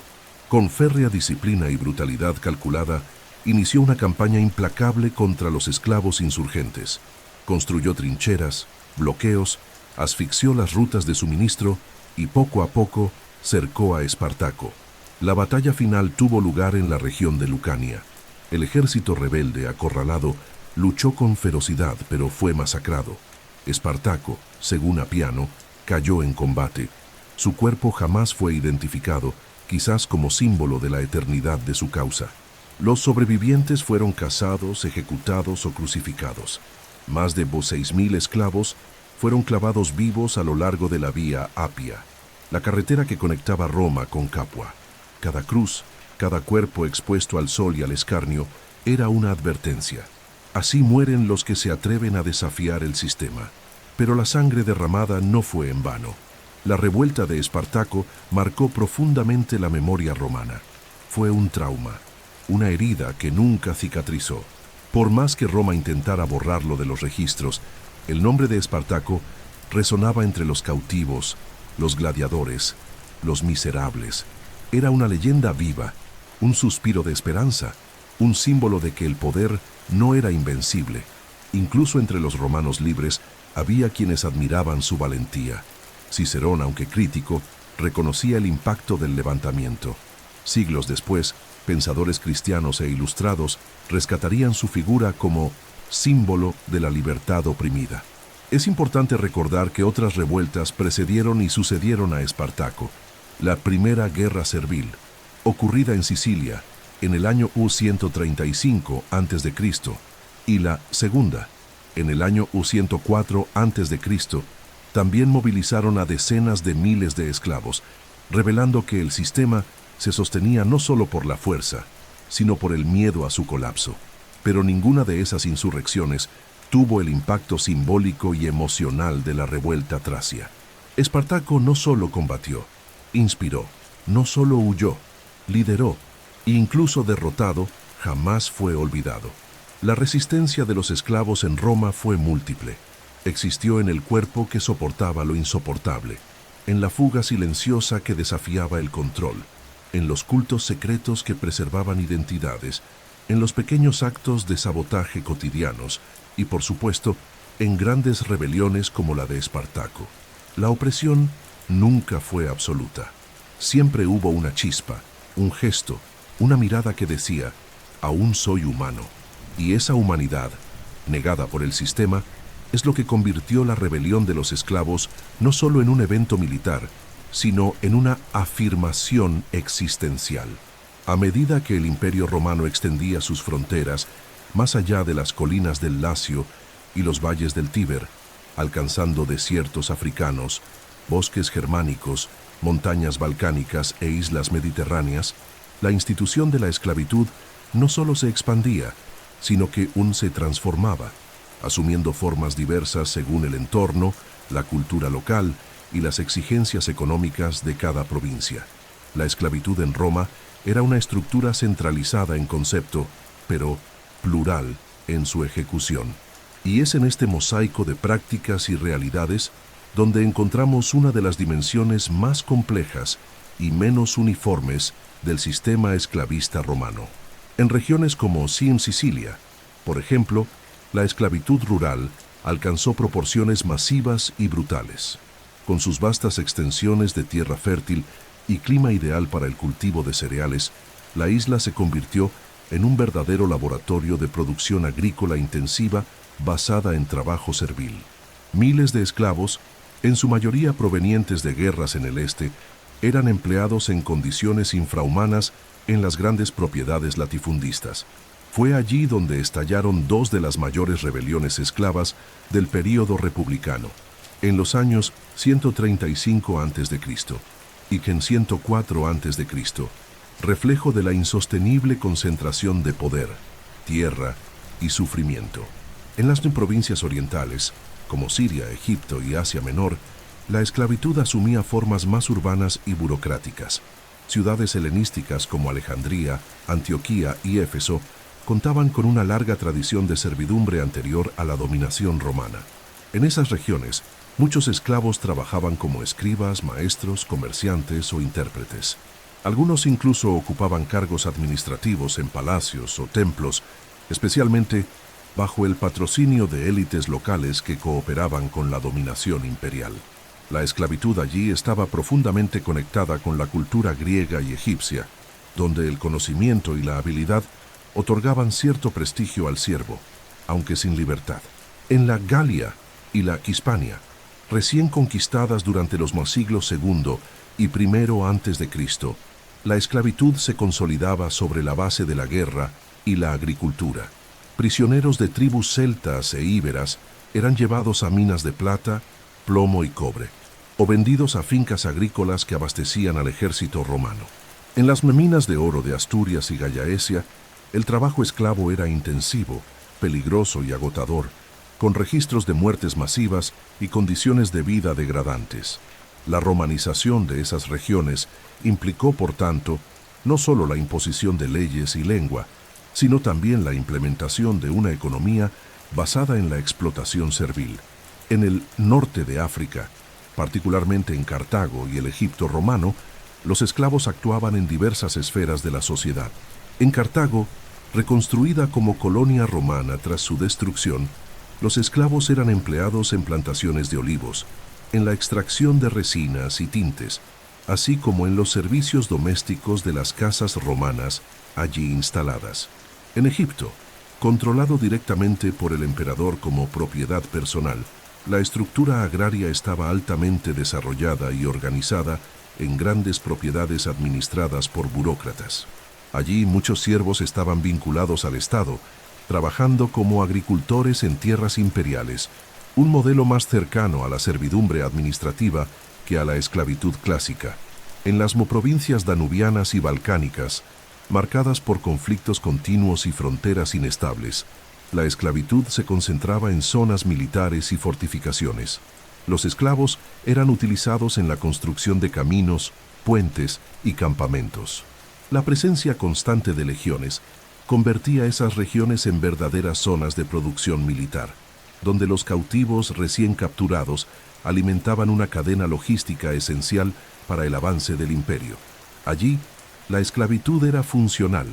Con férrea disciplina y brutalidad calculada, inició una campaña implacable contra los esclavos insurgentes. Construyó trincheras, bloqueos, asfixió las rutas de suministro y poco a poco cercó a Espartaco. La batalla final tuvo lugar en la región de Lucania. El ejército rebelde, acorralado, luchó con ferocidad, pero fue masacrado. Espartaco, según Apiano, cayó en combate. Su cuerpo jamás fue identificado, quizás como símbolo de la eternidad de su causa. Los sobrevivientes fueron cazados, ejecutados o crucificados. Más de 6.000 esclavos fueron clavados vivos a lo largo de la vía Apia, la carretera que conectaba Roma con Capua. Cada cruz, cada cuerpo expuesto al sol y al escarnio, era una advertencia. Así mueren los que se atreven a desafiar el sistema. Pero la sangre derramada no fue en vano. La revuelta de Espartaco marcó profundamente la memoria romana. Fue un trauma, una herida que nunca cicatrizó. Por más que Roma intentara borrarlo de los registros, el nombre de Espartaco resonaba entre los cautivos, los gladiadores, los miserables. Era una leyenda viva, un suspiro de esperanza, un símbolo de que el poder no era invencible. Incluso entre los romanos libres había quienes admiraban su valentía. Cicerón, aunque crítico, reconocía el impacto del levantamiento. Siglos después, pensadores cristianos e ilustrados rescatarían su figura como símbolo de la libertad oprimida. Es importante recordar que otras revueltas precedieron y sucedieron a Espartaco. La Primera Guerra Servil, ocurrida en Sicilia en el año 135 a.C., y la Segunda, en el año 104 a.C., También movilizaron a decenas de miles de esclavos, revelando que el sistema se sostenía no solo por la fuerza, sino por el miedo a su colapso. Pero ninguna de esas insurrecciones tuvo el impacto simbólico y emocional de la revuelta tracia. Espartaco no solo combatió, inspiró, no solo huyó, lideró, e incluso derrotado, jamás fue olvidado. La resistencia de los esclavos en Roma fue múltiple. Existió en el cuerpo que soportaba lo insoportable, en la fuga silenciosa que desafiaba el control, en los cultos secretos que preservaban identidades, en los pequeños actos de sabotaje cotidianos y, por supuesto, en grandes rebeliones como la de Espartaco. La opresión nunca fue absoluta. Siempre hubo una chispa, un gesto, una mirada que decía, aún soy humano. Y esa humanidad, negada por el sistema, es lo que convirtió la rebelión de los esclavos no solo en un evento militar, sino en una afirmación existencial. A medida que el Imperio Romano extendía sus fronteras más allá de las colinas del Lacio y los valles del Tíber, alcanzando desiertos africanos, bosques germánicos, montañas balcánicas e islas mediterráneas, la institución de la esclavitud no solo se expandía, sino que se transformaba, asumiendo formas diversas según el entorno, la cultura local y las exigencias económicas de cada provincia. La esclavitud en Roma era una estructura centralizada en concepto, pero plural en su ejecución. Y es en este mosaico de prácticas y realidades donde encontramos una de las dimensiones más complejas y menos uniformes del sistema esclavista romano. En regiones como Sicilia, por ejemplo, la esclavitud rural alcanzó proporciones masivas y brutales. Con sus vastas extensiones de tierra fértil y clima ideal para el cultivo de cereales, la isla se convirtió en un verdadero laboratorio de producción agrícola intensiva basada en trabajo servil. Miles de esclavos, en su mayoría provenientes de guerras en el este, eran empleados en condiciones infrahumanas en las grandes propiedades latifundistas. Fue allí donde estallaron dos de las mayores rebeliones esclavas del período republicano, en los años 135 a.C. y que en 104 a.C., reflejo de la insostenible concentración de poder, tierra y sufrimiento. En las provincias orientales, como Siria, Egipto y Asia Menor, la esclavitud asumía formas más urbanas y burocráticas. Ciudades helenísticas como Alejandría, Antioquía y Éfeso contaban con una larga tradición de servidumbre anterior a la dominación romana. En esas regiones, muchos esclavos trabajaban como escribas, maestros, comerciantes o intérpretes. Algunos incluso ocupaban cargos administrativos en palacios o templos, especialmente bajo el patrocinio de élites locales que cooperaban con la dominación imperial. La esclavitud allí estaba profundamente conectada con la cultura griega y egipcia, donde el conocimiento y la habilidad otorgaban cierto prestigio al siervo, aunque sin libertad. En la Galia y la Hispania, recién conquistadas durante los siglos II y I a.C., la esclavitud se consolidaba sobre la base de la guerra y la agricultura. Prisioneros de tribus celtas e íberas eran llevados a minas de plata, plomo y cobre, o vendidos a fincas agrícolas que abastecían al ejército romano. En las minas de oro de Asturias y Gallaecia, el trabajo esclavo era intensivo, peligroso y agotador, con registros de muertes masivas y condiciones de vida degradantes. La romanización de esas regiones implicó, por tanto, no solo la imposición de leyes y lengua, sino también la implementación de una economía basada en la explotación servil. En el norte de África, particularmente en Cartago y el Egipto romano, los esclavos actuaban en diversas esferas de la sociedad. En Cartago, reconstruida como colonia romana tras su destrucción, los esclavos eran empleados en plantaciones de olivos, en la extracción de resinas y tintes, así como en los servicios domésticos de las casas romanas allí instaladas. En Egipto, controlado directamente por el emperador como propiedad personal, la estructura agraria estaba altamente desarrollada y organizada en grandes propiedades administradas por burócratas. Allí muchos siervos estaban vinculados al Estado, trabajando como agricultores en tierras imperiales, un modelo más cercano a la servidumbre administrativa que a la esclavitud clásica. En las provincias danubianas y balcánicas, marcadas por conflictos continuos y fronteras inestables, la esclavitud se concentraba en zonas militares y fortificaciones. Los esclavos eran utilizados en la construcción de caminos, puentes y campamentos. La presencia constante de legiones convertía esas regiones en verdaderas zonas de producción militar, donde los cautivos recién capturados alimentaban una cadena logística esencial para el avance del imperio. Allí, la esclavitud era funcional,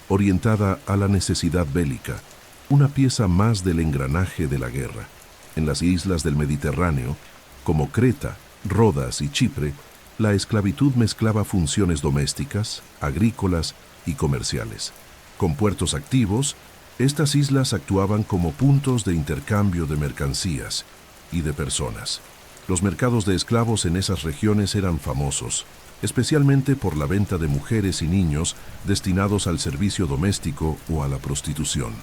orientada a la necesidad bélica, una pieza más del engranaje de la guerra. En las islas del Mediterráneo, como Creta, Rodas y Chipre, la esclavitud mezclaba funciones domésticas, agrícolas y comerciales. Con puertos activos, estas islas actuaban como puntos de intercambio de mercancías y de personas. Los mercados de esclavos en esas regiones eran famosos, especialmente por la venta de mujeres y niños destinados al servicio doméstico o a la prostitución.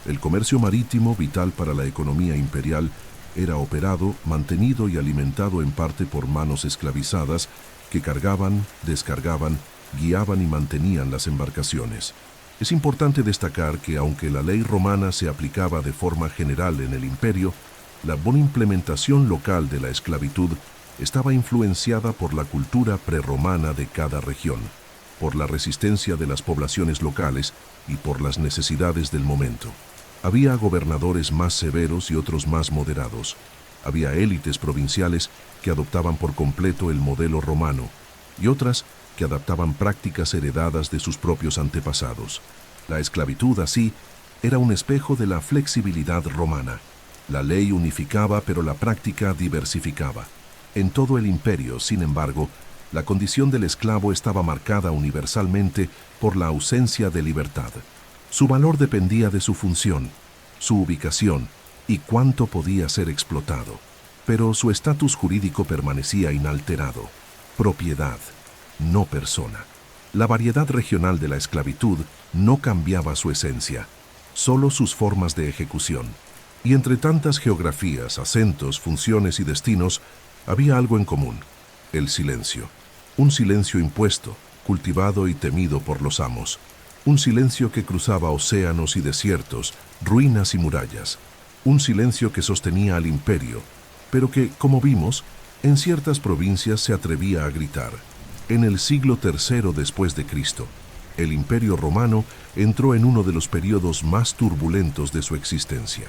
El comercio marítimo, vital para la economía imperial, era operado, mantenido y alimentado en parte por manos esclavizadas que cargaban, descargaban, guiaban y mantenían las embarcaciones. Es importante destacar que aunque la ley romana se aplicaba de forma general en el imperio, la buena implementación local de la esclavitud estaba influenciada por la cultura prerromana de cada región, por la resistencia de las poblaciones locales y por las necesidades del momento. Había gobernadores más severos y otros más moderados. Había élites provinciales que adoptaban por completo el modelo romano y otras que adaptaban prácticas heredadas de sus propios antepasados. La esclavitud, así, era un espejo de la flexibilidad romana. La ley unificaba, pero la práctica diversificaba. En todo el imperio, sin embargo, la condición del esclavo estaba marcada universalmente por la ausencia de libertad. Su valor dependía de su función, su ubicación y cuánto podía ser explotado. Pero su estatus jurídico permanecía inalterado. Propiedad, no persona. La variedad regional de la esclavitud no cambiaba su esencia, solo sus formas de ejecución. Y entre tantas geografías, acentos, funciones y destinos, había algo en común: el silencio. Un silencio impuesto, cultivado y temido por los amos. Un silencio que cruzaba océanos y desiertos, ruinas y murallas. Un silencio que sostenía al imperio, pero que, como vimos, en ciertas provincias se atrevía a gritar. En el siglo III después de Cristo, el Imperio Romano entró en uno de los periodos más turbulentos de su existencia.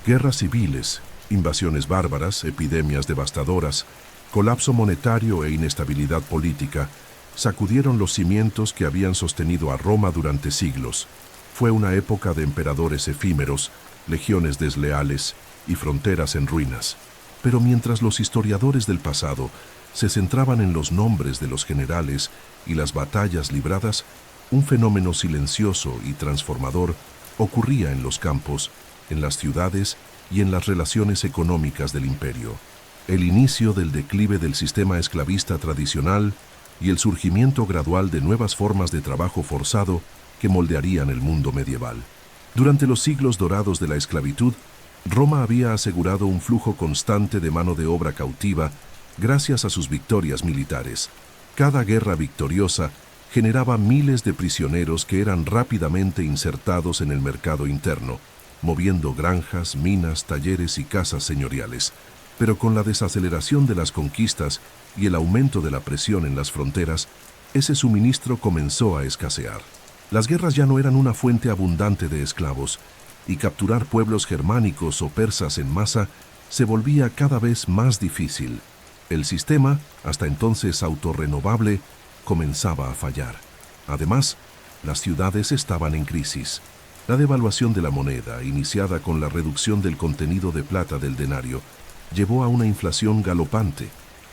Guerras civiles, invasiones bárbaras, epidemias devastadoras, colapso monetario e inestabilidad política sacudieron los cimientos que habían sostenido a Roma durante siglos. Fue una época de emperadores efímeros, legiones desleales y fronteras en ruinas. Pero mientras los historiadores del pasado se centraban en los nombres de los generales y las batallas libradas, un fenómeno silencioso y transformador ocurría en los campos, en las ciudades y en las relaciones económicas del imperio. El inicio del declive del sistema esclavista tradicional y el surgimiento gradual de nuevas formas de trabajo forzado que moldearían el mundo medieval. Durante los siglos dorados de la esclavitud, Roma había asegurado un flujo constante de mano de obra cautiva gracias a sus victorias militares. Cada guerra victoriosa generaba miles de prisioneros que eran rápidamente insertados en el mercado interno, moviendo granjas, minas, talleres y casas señoriales. Pero con la desaceleración de las conquistas y el aumento de la presión en las fronteras, ese suministro comenzó a escasear. Las guerras ya no eran una fuente abundante de esclavos, y capturar pueblos germánicos o persas en masa se volvía cada vez más difícil. El sistema, hasta entonces autorrenovable, comenzaba a fallar. Además, las ciudades estaban en crisis. La devaluación de la moneda, iniciada con la reducción del contenido de plata del denario, llevó a una inflación galopante,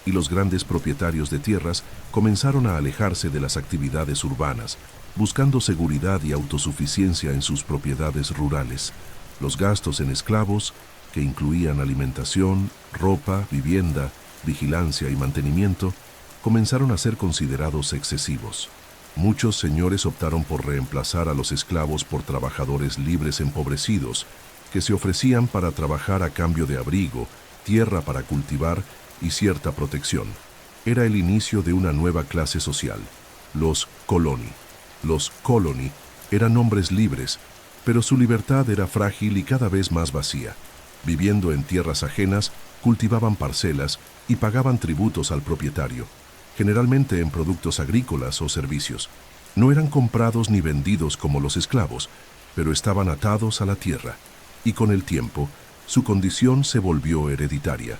y los grandes propietarios de tierras comenzaron a alejarse de las actividades urbanas, buscando seguridad y autosuficiencia en sus propiedades rurales. Los gastos en esclavos, que incluían alimentación, ropa, vivienda, vigilancia y mantenimiento, comenzaron a ser considerados excesivos. Muchos señores optaron por reemplazar a los esclavos por trabajadores libres empobrecidos, que se ofrecían para trabajar a cambio de abrigo, tierra para cultivar y cierta protección. Era el inicio de una nueva clase social, los coloni. Los coloni eran hombres libres, pero su libertad era frágil y cada vez más vacía. Viviendo en tierras ajenas, cultivaban parcelas y pagaban tributos al propietario, generalmente en productos agrícolas o servicios. No eran comprados ni vendidos como los esclavos, pero estaban atados a la tierra, y con el tiempo, su condición se volvió hereditaria.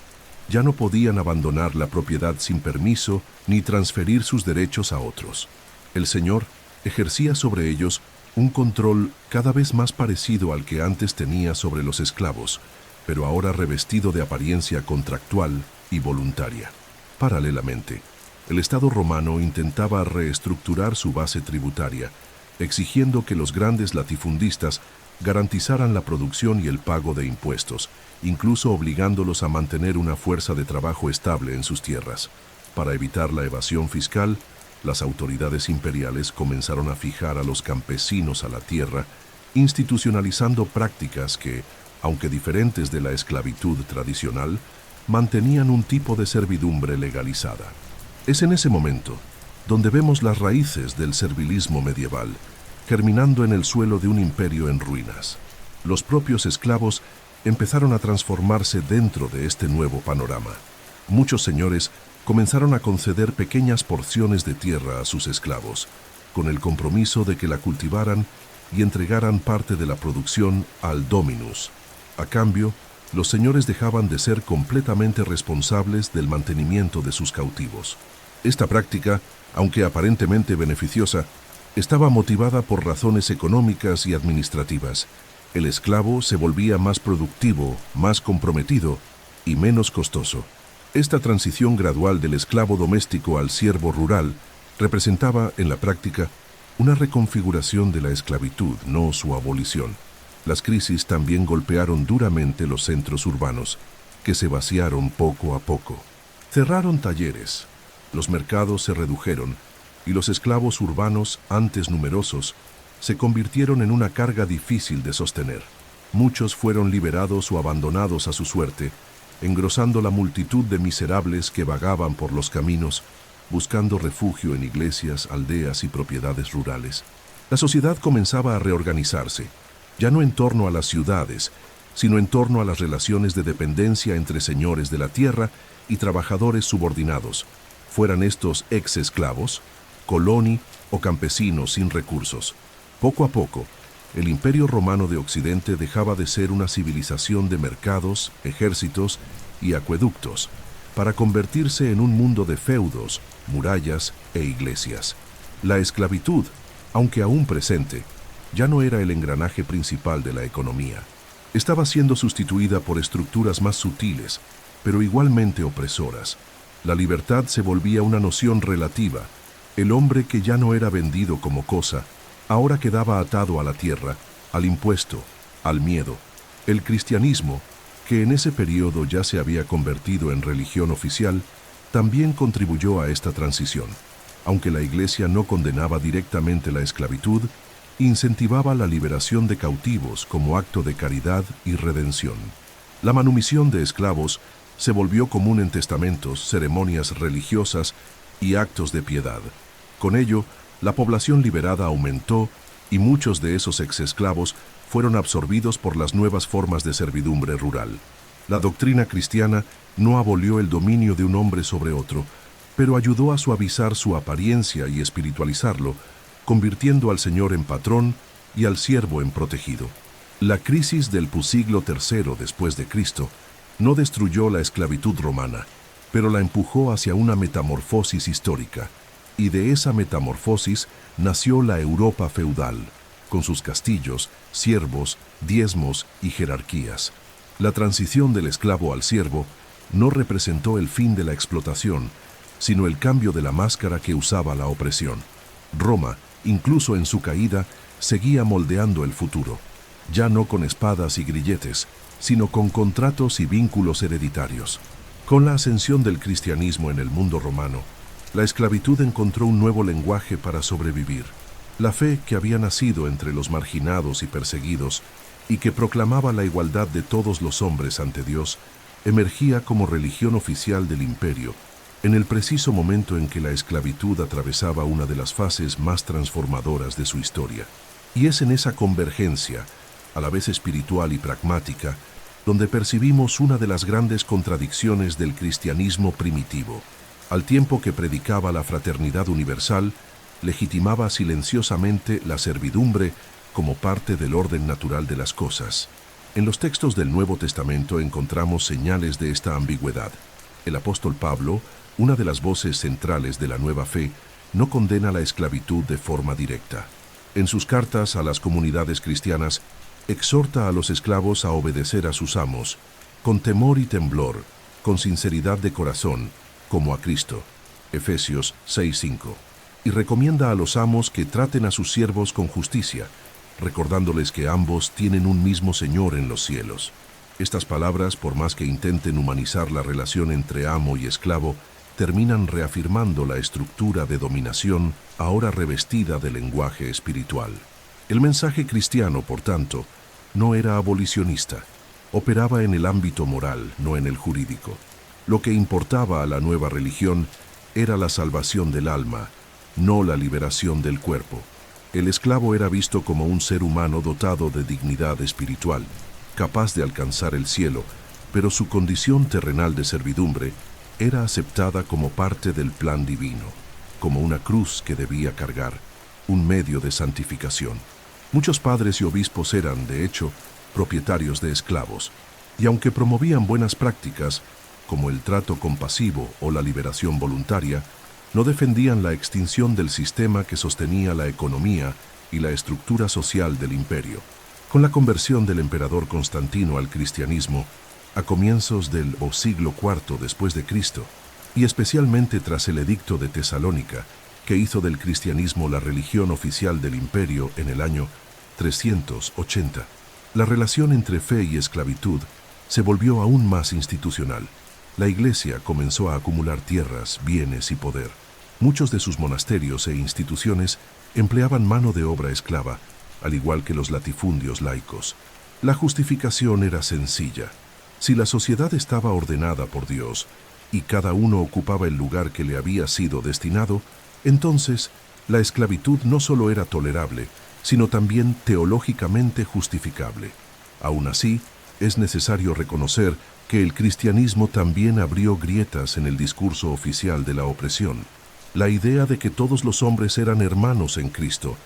Ya no podían abandonar la propiedad sin permiso ni transferir sus derechos a otros. El Señor ejercía sobre ellos un control cada vez más parecido al que antes tenía sobre los esclavos, pero ahora revestido de apariencia contractual y voluntaria. Paralelamente, el Estado romano intentaba reestructurar su base tributaria, exigiendo que los grandes latifundistas garantizaran la producción y el pago de impuestos, incluso obligándolos a mantener una fuerza de trabajo estable en sus tierras. Para evitar la evasión fiscal, las autoridades imperiales comenzaron a fijar a los campesinos a la tierra, institucionalizando prácticas que, aunque diferentes de la esclavitud tradicional, mantenían un tipo de servidumbre legalizada. Es en ese momento donde vemos las raíces del servilismo medieval, germinando en el suelo de un imperio en ruinas. Los propios esclavos empezaron a transformarse dentro de este nuevo panorama. Muchos señores comenzaron a conceder pequeñas porciones de tierra a sus esclavos, con el compromiso de que la cultivaran y entregaran parte de la producción al dominus. A cambio, los señores dejaban de ser completamente responsables del mantenimiento de sus cautivos. Esta práctica, aunque aparentemente beneficiosa, estaba motivada por razones económicas y administrativas. El esclavo se volvía más productivo, más comprometido y menos costoso. Esta transición gradual del esclavo doméstico al siervo rural representaba, en la práctica, una reconfiguración de la esclavitud, no su abolición. Las crisis también golpearon duramente los centros urbanos, que se vaciaron poco a poco. Cerraron talleres, los mercados se redujeron y los esclavos urbanos, antes numerosos, se convirtieron en una carga difícil de sostener. Muchos fueron liberados o abandonados a su suerte, engrosando la multitud de miserables que vagaban por los caminos, buscando refugio en iglesias, aldeas y propiedades rurales. La sociedad comenzaba a reorganizarse, ya no en torno a las ciudades, sino en torno a las relaciones de dependencia entre señores de la tierra y trabajadores subordinados, fueran estos ex-esclavos, coloni o campesinos sin recursos. Poco a poco, el Imperio Romano de Occidente dejaba de ser una civilización de mercados, ejércitos y acueductos, para convertirse en un mundo de feudos, murallas e iglesias. La esclavitud, aunque aún presente, ya no era el engranaje principal de la economía. Estaba siendo sustituida por estructuras más sutiles, pero igualmente opresoras. La libertad se volvía una noción relativa. El hombre que ya no era vendido como cosa, ahora quedaba atado a la tierra, al impuesto, al miedo. El cristianismo, que en ese periodo ya se había convertido en religión oficial, también contribuyó a esta transición. Aunque la Iglesia no condenaba directamente la esclavitud, incentivaba la liberación de cautivos como acto de caridad y redención. La manumisión de esclavos se volvió común en testamentos, ceremonias religiosas y actos de piedad. Con ello, la población liberada aumentó y muchos de esos exesclavos fueron absorbidos por las nuevas formas de servidumbre rural. La doctrina cristiana no abolió el dominio de un hombre sobre otro, pero ayudó a suavizar su apariencia y espiritualizarlo, convirtiendo al Señor en patrón y al siervo en protegido. La crisis del siglo III después de Cristo no destruyó la esclavitud romana, pero la empujó hacia una metamorfosis histórica, y de esa metamorfosis nació la Europa feudal, con sus castillos, siervos, diezmos y jerarquías. La transición del esclavo al siervo no representó el fin de la explotación, sino el cambio de la máscara que usaba la opresión. Roma, incluso en su caída, seguía moldeando el futuro, ya no con espadas y grilletes, sino con contratos y vínculos hereditarios. Con la ascensión del cristianismo en el mundo romano, la esclavitud encontró un nuevo lenguaje para sobrevivir. La fe que había nacido entre los marginados y perseguidos y que proclamaba la igualdad de todos los hombres ante Dios, emergía como religión oficial del imperio, en el preciso momento en que la esclavitud atravesaba una de las fases más transformadoras de su historia. Y es en esa convergencia, a la vez espiritual y pragmática, donde percibimos una de las grandes contradicciones del cristianismo primitivo. Al tiempo que predicaba la fraternidad universal, legitimaba silenciosamente la servidumbre como parte del orden natural de las cosas. En los textos del Nuevo Testamento encontramos señales de esta ambigüedad. El apóstol Pablo, una de las voces centrales de la nueva fe, no condena la esclavitud de forma directa. En sus cartas a las comunidades cristianas, exhorta a los esclavos a obedecer a sus amos, con temor y temblor, con sinceridad de corazón, como a Cristo. Efesios 6:5. Y recomienda a los amos que traten a sus siervos con justicia, recordándoles que ambos tienen un mismo Señor en los cielos. Estas palabras, por más que intenten humanizar la relación entre amo y esclavo, terminan reafirmando la estructura de dominación ahora revestida de lenguaje espiritual. El mensaje cristiano, por tanto, no era abolicionista. Operaba en el ámbito moral, no en el jurídico. Lo que importaba a la nueva religión era la salvación del alma, no la liberación del cuerpo. El esclavo era visto como un ser humano dotado de dignidad espiritual, capaz de alcanzar el cielo, pero su condición terrenal de servidumbre era aceptada como parte del plan divino, como una cruz que debía cargar, un medio de santificación. Muchos padres y obispos eran, de hecho, propietarios de esclavos, y aunque promovían buenas prácticas, como el trato compasivo o la liberación voluntaria, no defendían la extinción del sistema que sostenía la economía y la estructura social del imperio. Con la conversión del emperador Constantino al cristianismo, a comienzos del siglo IV después de Cristo, y especialmente tras el edicto de Tesalónica, que hizo del cristianismo la religión oficial del imperio en el año 380, la relación entre fe y esclavitud se volvió aún más institucional. La Iglesia comenzó a acumular tierras, bienes y poder. Muchos de sus monasterios e instituciones empleaban mano de obra esclava, al igual que los latifundios laicos. La justificación era sencilla. Si la sociedad estaba ordenada por Dios y cada uno ocupaba el lugar que le había sido destinado, entonces la esclavitud no solo era tolerable, sino también teológicamente justificable. Aún así, es necesario reconocer que el cristianismo también abrió grietas en el discurso oficial de la opresión. La idea de que todos los hombres eran hermanos en Cristo,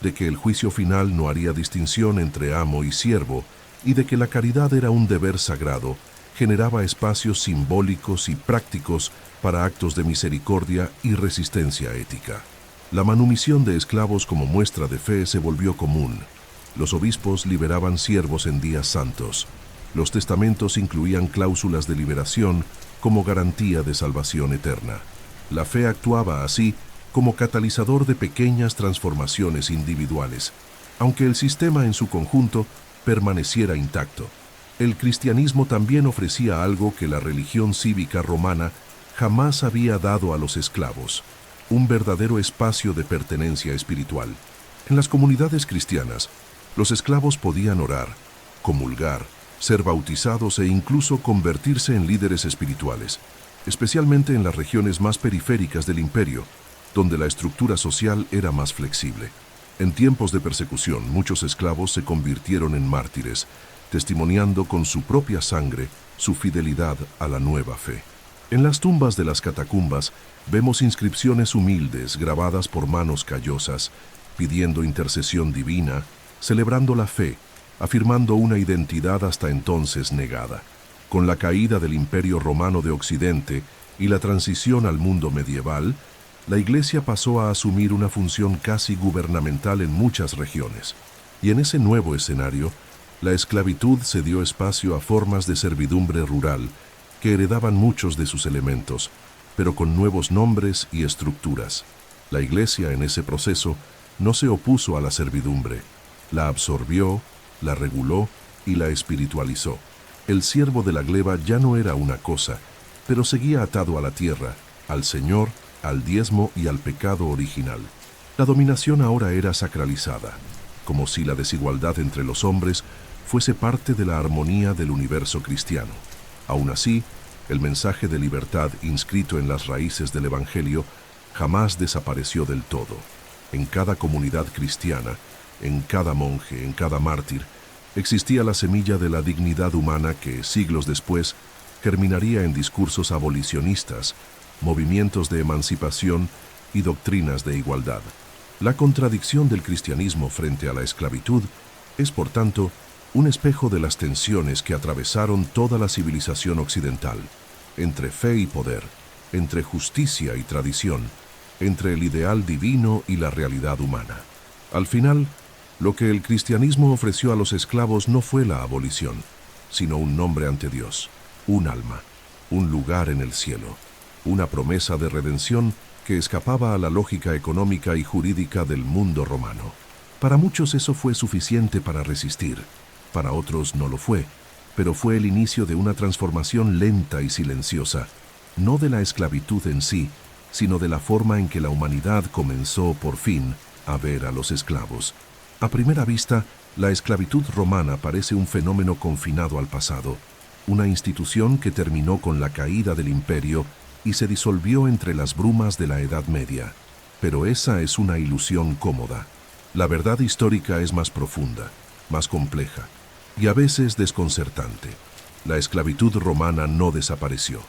de que el juicio final no haría distinción entre amo y siervo, y de que la caridad era un deber sagrado, generaba espacios simbólicos y prácticos para actos de misericordia y resistencia ética. La manumisión de esclavos como muestra de fe se volvió común. Los obispos liberaban siervos en días santos. Los testamentos incluían cláusulas de liberación como garantía de salvación eterna. La fe actuaba así como catalizador de pequeñas transformaciones individuales, aunque el sistema en su conjunto permaneciera intacto. El cristianismo también ofrecía algo que la religión cívica romana jamás había dado a los esclavos: un verdadero espacio de pertenencia espiritual. En las comunidades cristianas, los esclavos podían orar, comulgar, ser bautizados e incluso convertirse en líderes espirituales, especialmente en las regiones más periféricas del imperio, donde la estructura social era más flexible. En tiempos de persecución, muchos esclavos se convirtieron en mártires, testimoniando con su propia sangre su fidelidad a la nueva fe. En las tumbas de las catacumbas vemos inscripciones humildes grabadas por manos callosas, pidiendo intercesión divina, celebrando la fe, afirmando una identidad hasta entonces negada. Con la caída del Imperio Romano de Occidente y la transición al mundo medieval, la Iglesia pasó a asumir una función casi gubernamental en muchas regiones. Y en ese nuevo escenario, la esclavitud cedió espacio a formas de servidumbre rural que heredaban muchos de sus elementos, pero con nuevos nombres y estructuras. La Iglesia en ese proceso no se opuso a la servidumbre, la absorbió, la reguló y la espiritualizó. El siervo de la gleba ya no era una cosa, pero seguía atado a la tierra, al Señor, al diezmo y al pecado original. La dominación ahora era sacralizada, como si la desigualdad entre los hombres fuese parte de la armonía del universo cristiano. Aún así, el mensaje de libertad inscrito en las raíces del Evangelio jamás desapareció del todo. En cada comunidad cristiana, en cada monje, en cada mártir, existía la semilla de la dignidad humana que, siglos después, germinaría en discursos abolicionistas, movimientos de emancipación y doctrinas de igualdad. La contradicción del cristianismo frente a la esclavitud es, por tanto, un espejo de las tensiones que atravesaron toda la civilización occidental, entre fe y poder, entre justicia y tradición, entre el ideal divino y la realidad humana. Al final, lo que el cristianismo ofreció a los esclavos no fue la abolición, sino un nombre ante Dios, un alma, un lugar en el cielo, una promesa de redención que escapaba a la lógica económica y jurídica del mundo romano. Para muchos eso fue suficiente para resistir, para otros no lo fue, pero fue el inicio de una transformación lenta y silenciosa, no de la esclavitud en sí, sino de la forma en que la humanidad comenzó, por fin, a ver a los esclavos. A primera vista, la esclavitud romana parece un fenómeno confinado al pasado, una institución que terminó con la caída del imperio y se disolvió entre las brumas de la Edad Media. Pero esa es una ilusión cómoda. La verdad histórica es más profunda, más compleja y a veces desconcertante. La esclavitud romana no desapareció,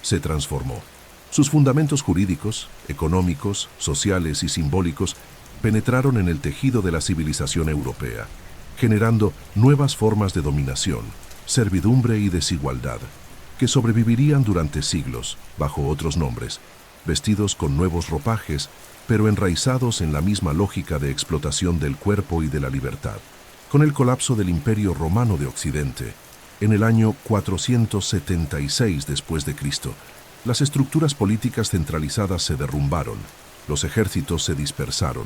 se transformó. Sus fundamentos jurídicos, económicos, sociales y simbólicos penetraron en el tejido de la civilización europea, generando nuevas formas de dominación, servidumbre y desigualdad, que sobrevivirían durante siglos, bajo otros nombres, vestidos con nuevos ropajes, pero enraizados en la misma lógica de explotación del cuerpo y de la libertad. Con el colapso del Imperio Romano de Occidente, en el año 476 después de Cristo, las estructuras políticas centralizadas se derrumbaron, los ejércitos se dispersaron,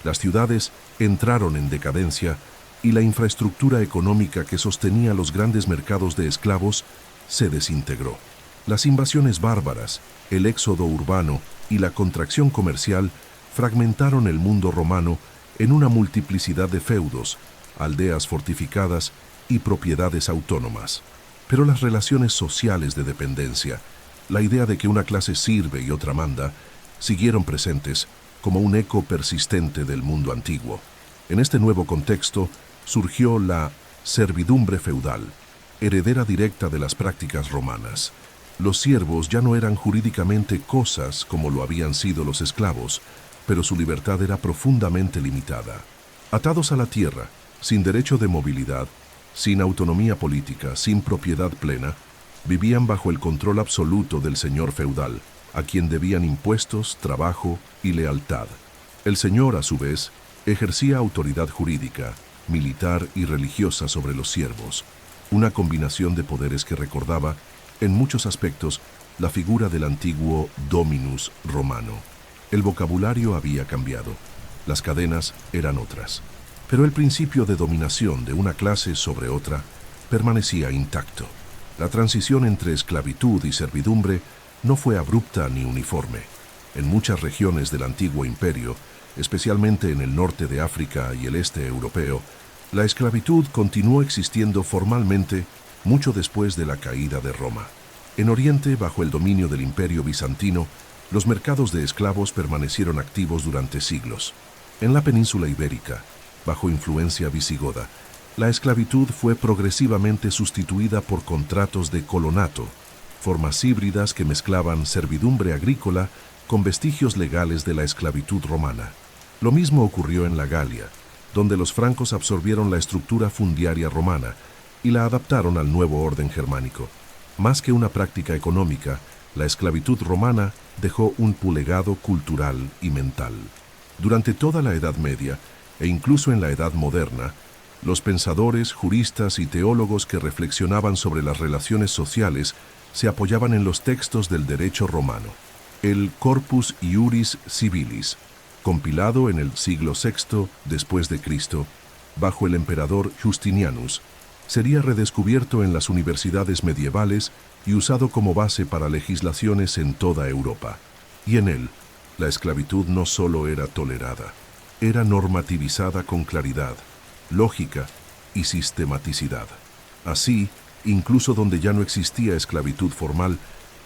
las ciudades entraron en decadencia y la infraestructura económica que sostenía los grandes mercados de esclavos se desintegró. Las invasiones bárbaras, el éxodo urbano y la contracción comercial fragmentaron el mundo romano en una multiplicidad de feudos, aldeas fortificadas y propiedades autónomas. Pero las relaciones sociales de dependencia, la idea de que una clase sirve y otra manda, siguieron presentes como un eco persistente del mundo antiguo. En este nuevo contexto surgió la servidumbre feudal, heredera directa de las prácticas romanas. Los siervos ya no eran jurídicamente cosas como lo habían sido los esclavos, pero su libertad era profundamente limitada. Atados a la tierra, sin derecho de movilidad, sin autonomía política, sin propiedad plena, vivían bajo el control absoluto del señor feudal, a quien debían impuestos, trabajo y lealtad. El señor, a su vez, ejercía autoridad jurídica, militar y religiosa sobre los siervos, una combinación de poderes que recordaba, en muchos aspectos, la figura del antiguo dominus romano. El vocabulario había cambiado, las cadenas eran otras, pero el principio de dominación de una clase sobre otra permanecía intacto. La transición entre esclavitud y servidumbre no fue abrupta ni uniforme. En muchas regiones del antiguo imperio, especialmente en el norte de África y el este europeo, la esclavitud continuó existiendo formalmente mucho después de la caída de Roma. En Oriente, bajo el dominio del Imperio bizantino, los mercados de esclavos permanecieron activos durante siglos. En la península ibérica, bajo influencia visigoda, la esclavitud fue progresivamente sustituida por contratos de colonato, formas híbridas que mezclaban servidumbre agrícola con vestigios legales de la esclavitud romana. Lo mismo ocurrió en la Galia, donde los francos absorbieron la estructura fundiaria romana y la adaptaron al nuevo orden germánico. Más que una práctica económica, la esclavitud romana dejó un legado cultural y mental. Durante toda la Edad Media, e incluso en la Edad Moderna, los pensadores, juristas y teólogos que reflexionaban sobre las relaciones sociales se apoyaban en los textos del derecho romano. El Corpus Iuris Civilis, compilado en el siglo VI después de Cristo, bajo el emperador Justinianus, sería redescubierto en las universidades medievales y usado como base para legislaciones en toda Europa. Y en él, la esclavitud no solo era tolerada, era normativizada con claridad, lógica y sistematicidad. Así, incluso donde ya no existía esclavitud formal,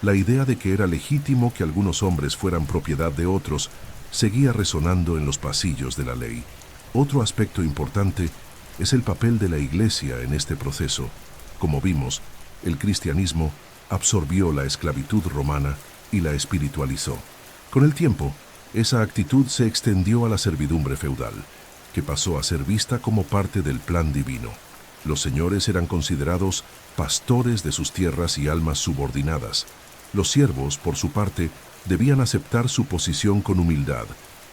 la idea de que era legítimo que algunos hombres fueran propiedad de otros seguía resonando en los pasillos de la ley. Otro aspecto importante es el papel de la Iglesia en este proceso. Como vimos, el cristianismo absorbió la esclavitud romana y la espiritualizó. Con el tiempo, esa actitud se extendió a la servidumbre feudal, que pasó a ser vista como parte del plan divino. Los señores eran considerados pastores de sus tierras y almas subordinadas. Los siervos, por su parte, debían aceptar su posición con humildad,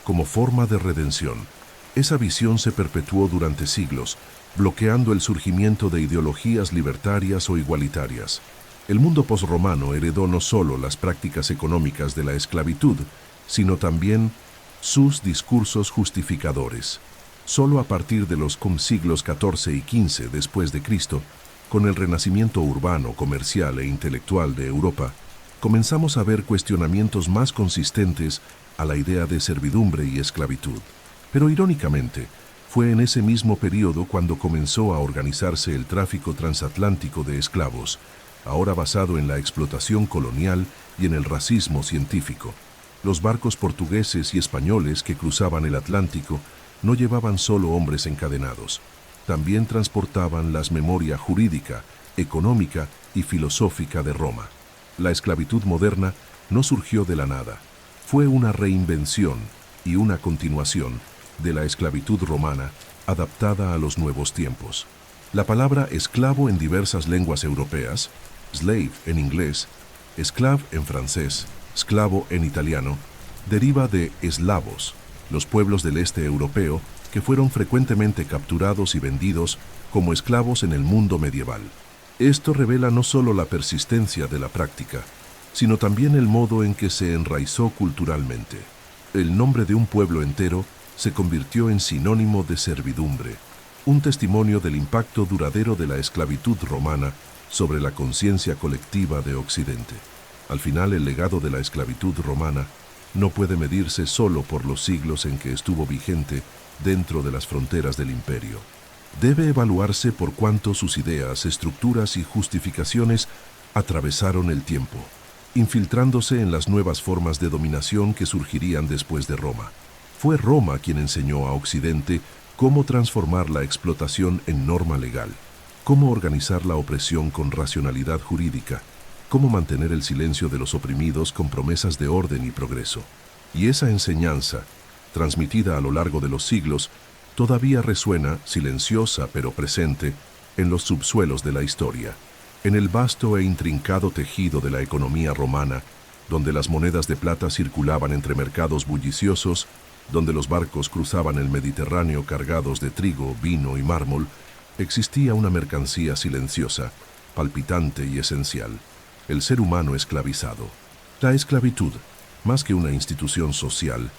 como forma de redención. Esa visión se perpetuó durante siglos, bloqueando el surgimiento de ideologías libertarias o igualitarias. El mundo posromano heredó no solo las prácticas económicas de la esclavitud, sino también sus discursos justificadores. Solo a partir de los siglos XIV y XV después de Cristo, con el renacimiento urbano, comercial e intelectual de Europa, comenzamos a ver cuestionamientos más consistentes a la idea de servidumbre y esclavitud. Pero irónicamente, fue en ese mismo periodo cuando comenzó a organizarse el tráfico transatlántico de esclavos, ahora basado en la explotación colonial y en el racismo científico. Los barcos portugueses y españoles que cruzaban el Atlántico no llevaban solo hombres encadenados, también transportaban la memoria jurídica, económica y filosófica de Roma. La esclavitud moderna no surgió de la nada, fue una reinvención y una continuación de la esclavitud romana adaptada a los nuevos tiempos. La palabra esclavo en diversas lenguas europeas, slave en inglés, esclave en francés, esclavo en italiano, deriva de eslavos, los pueblos del este europeo que fueron frecuentemente capturados y vendidos como esclavos en el mundo medieval. Esto revela no solo la persistencia de la práctica, sino también el modo en que se enraizó culturalmente. El nombre de un pueblo entero se convirtió en sinónimo de servidumbre, un testimonio del impacto duradero de la esclavitud romana sobre la conciencia colectiva de Occidente. Al final, el legado de la esclavitud romana no puede medirse solo por los siglos en que estuvo vigente dentro de las fronteras del imperio. Debe evaluarse por cuánto sus ideas, estructuras y justificaciones atravesaron el tiempo, infiltrándose en las nuevas formas de dominación que surgirían después de Roma. Fue Roma quien enseñó a Occidente cómo transformar la explotación en norma legal, cómo organizar la opresión con racionalidad jurídica, cómo mantener el silencio de los oprimidos con promesas de orden y progreso. Y esa enseñanza, transmitida a lo largo de los siglos, todavía resuena, silenciosa pero presente, en los subsuelos de la historia, en el vasto e intrincado tejido de la economía romana, donde las monedas de plata circulaban entre mercados bulliciosos, donde los barcos cruzaban el Mediterráneo cargados de trigo, vino y mármol, existía una mercancía silenciosa, palpitante y esencial: el ser humano esclavizado. La esclavitud, más que una institución social,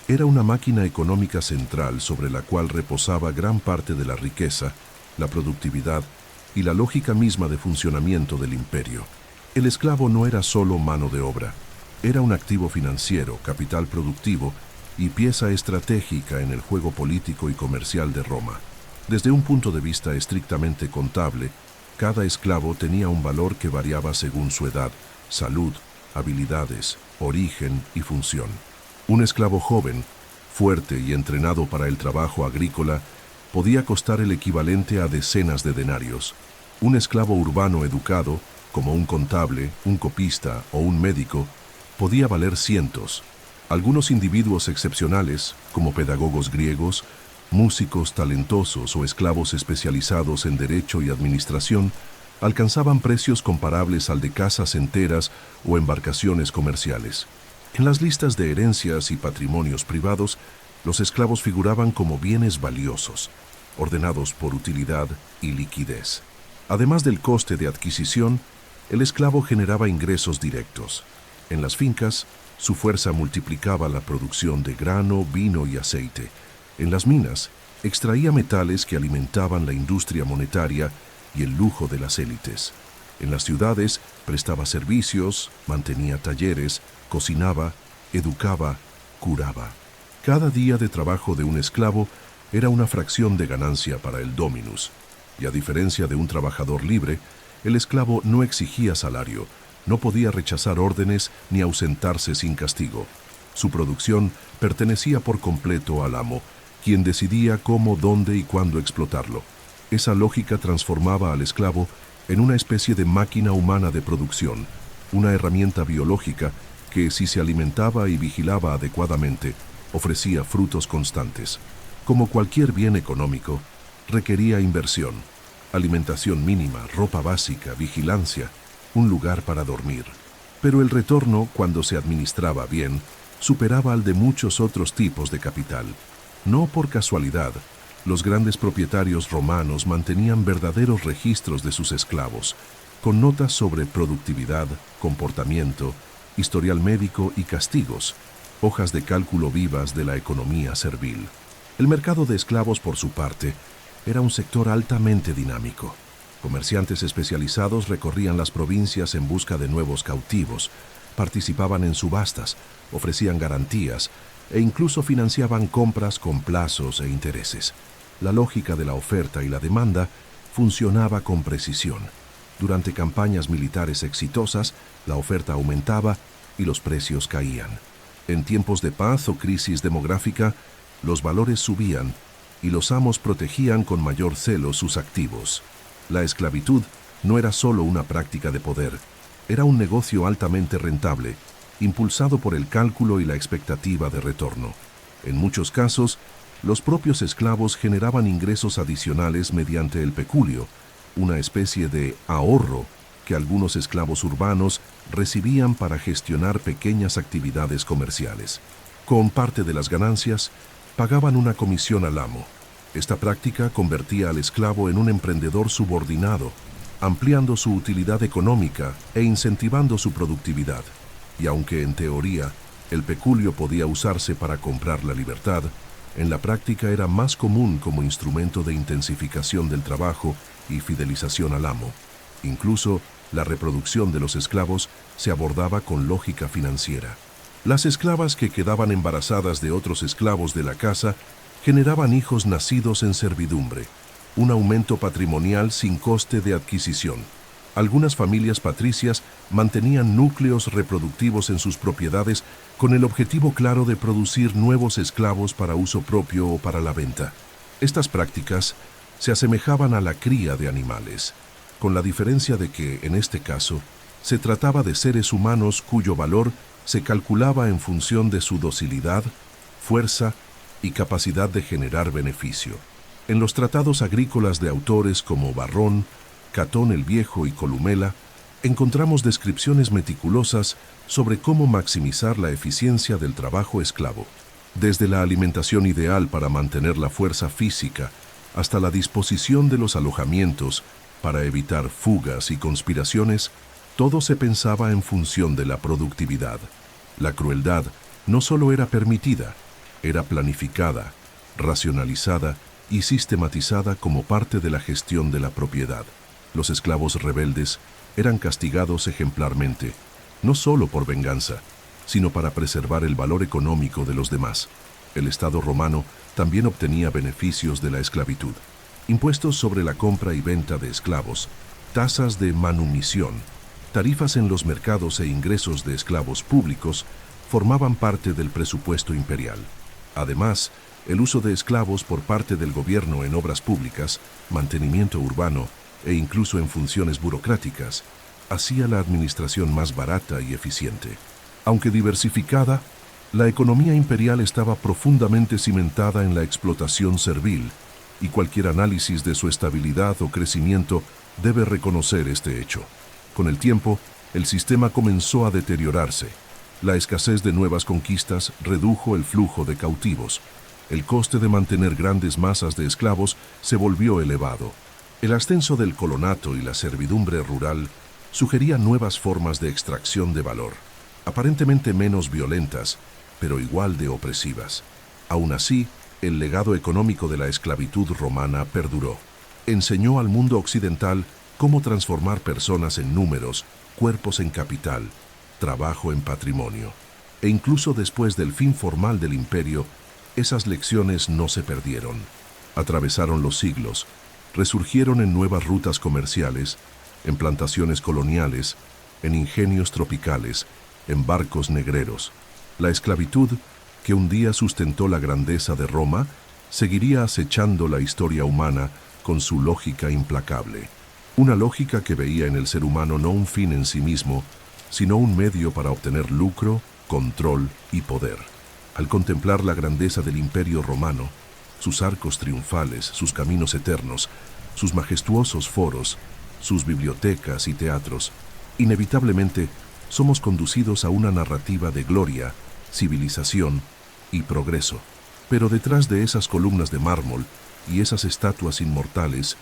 era una máquina económica central sobre la cual reposaba gran parte de la riqueza, la productividad y la lógica misma de funcionamiento del imperio. El esclavo no era solo mano de obra, era un activo financiero, capital productivo y pieza estratégica en el juego político y comercial de Roma. Desde un punto de vista estrictamente contable, cada esclavo tenía un valor que variaba según su edad, salud, habilidades, origen y función. Un esclavo joven, fuerte y entrenado para el trabajo agrícola, podía costar el equivalente a decenas de denarios. Un esclavo urbano educado, como un contable, un copista o un médico, podía valer cientos. Algunos individuos excepcionales, como pedagogos griegos, músicos talentosos o esclavos especializados en derecho y administración, alcanzaban precios comparables al de casas enteras o embarcaciones comerciales. En las listas de herencias y patrimonios privados, los esclavos figuraban como bienes valiosos, ordenados por utilidad y liquidez. Además del coste de adquisición, el esclavo generaba ingresos directos. En las fincas, su fuerza multiplicaba la producción de grano, vino y aceite. En las minas, extraía metales que alimentaban la industria monetaria y el lujo de las élites. En las ciudades, prestaba servicios, mantenía talleres, cocinaba, educaba, curaba. Cada día de trabajo de un esclavo era una fracción de ganancia para el dominus. Y a diferencia de un trabajador libre, el esclavo no exigía salario, no podía rechazar órdenes ni ausentarse sin castigo. Su producción pertenecía por completo al amo, quien decidía cómo, dónde y cuándo explotarlo. Esa lógica transformaba al esclavo en una especie de máquina humana de producción, una herramienta biológica que, si se alimentaba y vigilaba adecuadamente, ofrecía frutos constantes. Como cualquier bien económico, requería inversión, alimentación mínima, ropa básica, vigilancia, un lugar para dormir. Pero el retorno, cuando se administraba bien, superaba al de muchos otros tipos de capital. No por casualidad, los grandes propietarios romanos mantenían verdaderos registros de sus esclavos, con notas sobre productividad, comportamiento, historial médico y castigos, hojas de cálculo vivas de la economía servil. El mercado de esclavos, por su parte, era un sector altamente dinámico. Comerciantes especializados recorrían las provincias en busca de nuevos cautivos, participaban en subastas, ofrecían garantías e incluso financiaban compras con plazos e intereses. La lógica de la oferta y la demanda funcionaba con precisión. Durante campañas militares exitosas, la oferta aumentaba y los precios caían. En tiempos de paz o crisis demográfica, los valores subían y los amos protegían con mayor celo sus activos. La esclavitud no era solo una práctica de poder, era un negocio altamente rentable, impulsado por el cálculo y la expectativa de retorno. En muchos casos, los propios esclavos generaban ingresos adicionales mediante el peculio, una especie de ahorro que algunos esclavos urbanos recibían para gestionar pequeñas actividades comerciales. Con parte de las ganancias, pagaban una comisión al amo. Esta práctica convertía al esclavo en un emprendedor subordinado, ampliando su utilidad económica e incentivando su productividad. Y aunque en teoría el peculio podía usarse para comprar la libertad, en la práctica era más común como instrumento de intensificación del trabajo y fidelización al amo. Incluso la reproducción de los esclavos se abordaba con lógica financiera. Las esclavas que quedaban embarazadas de otros esclavos de la casa generaban hijos nacidos en servidumbre, un aumento patrimonial sin coste de adquisición. Algunas familias patricias mantenían núcleos reproductivos en sus propiedades con el objetivo claro de producir nuevos esclavos para uso propio o para la venta. Estas prácticas se asemejaban a la cría de animales, con la diferencia de que, en este caso, se trataba de seres humanos cuyo valor se calculaba en función de su docilidad, fuerza y capacidad de generar beneficio. En los tratados agrícolas de autores como Varrón, Catón el Viejo y Columela, encontramos descripciones meticulosas sobre cómo maximizar la eficiencia del trabajo esclavo. Desde la alimentación ideal para mantener la fuerza física hasta la disposición de los alojamientos para evitar fugas y conspiraciones, todo se pensaba en función de la productividad. La crueldad no solo era permitida, era planificada, racionalizada y sistematizada como parte de la gestión de la propiedad. Los esclavos rebeldes eran castigados ejemplarmente, no solo por venganza, sino para preservar el valor económico de los demás. El Estado romano también obtenía beneficios de la esclavitud. Impuestos sobre la compra y venta de esclavos, tasas de manumisión, tarifas en los mercados e ingresos de esclavos públicos formaban parte del presupuesto imperial. Además, el uso de esclavos por parte del gobierno en obras públicas, mantenimiento urbano e incluso en funciones burocráticas, hacía la administración más barata y eficiente. Aunque diversificada, la economía imperial estaba profundamente cimentada en la explotación servil, y cualquier análisis de su estabilidad o crecimiento debe reconocer este hecho. Con el tiempo, el sistema comenzó a deteriorarse. La escasez de nuevas conquistas redujo el flujo de cautivos. El coste de mantener grandes masas de esclavos se volvió elevado. El ascenso del colonato y la servidumbre rural sugerían nuevas formas de extracción de valor, aparentemente menos violentas, pero igual de opresivas. Aún así, el legado económico de la esclavitud romana perduró. Enseñó al mundo occidental cómo transformar personas en números, cuerpos en capital, trabajo en patrimonio. E incluso después del fin formal del imperio, esas lecciones no se perdieron. Atravesaron los siglos, Resurgieron en nuevas rutas comerciales, en plantaciones coloniales, en ingenios tropicales, en barcos negreros. La esclavitud, que un día sustentó la grandeza de Roma, seguiría acechando la historia humana con su lógica implacable. Una lógica que veía en el ser humano no un fin en sí mismo, sino un medio para obtener lucro, control y poder. Al contemplar la grandeza del Imperio Romano, sus arcos triunfales, sus caminos eternos, sus majestuosos foros, sus bibliotecas y teatros, inevitablemente somos conducidos a una narrativa de gloria, civilización y progreso. Pero detrás de esas columnas de mármol y esas estatuas inmortales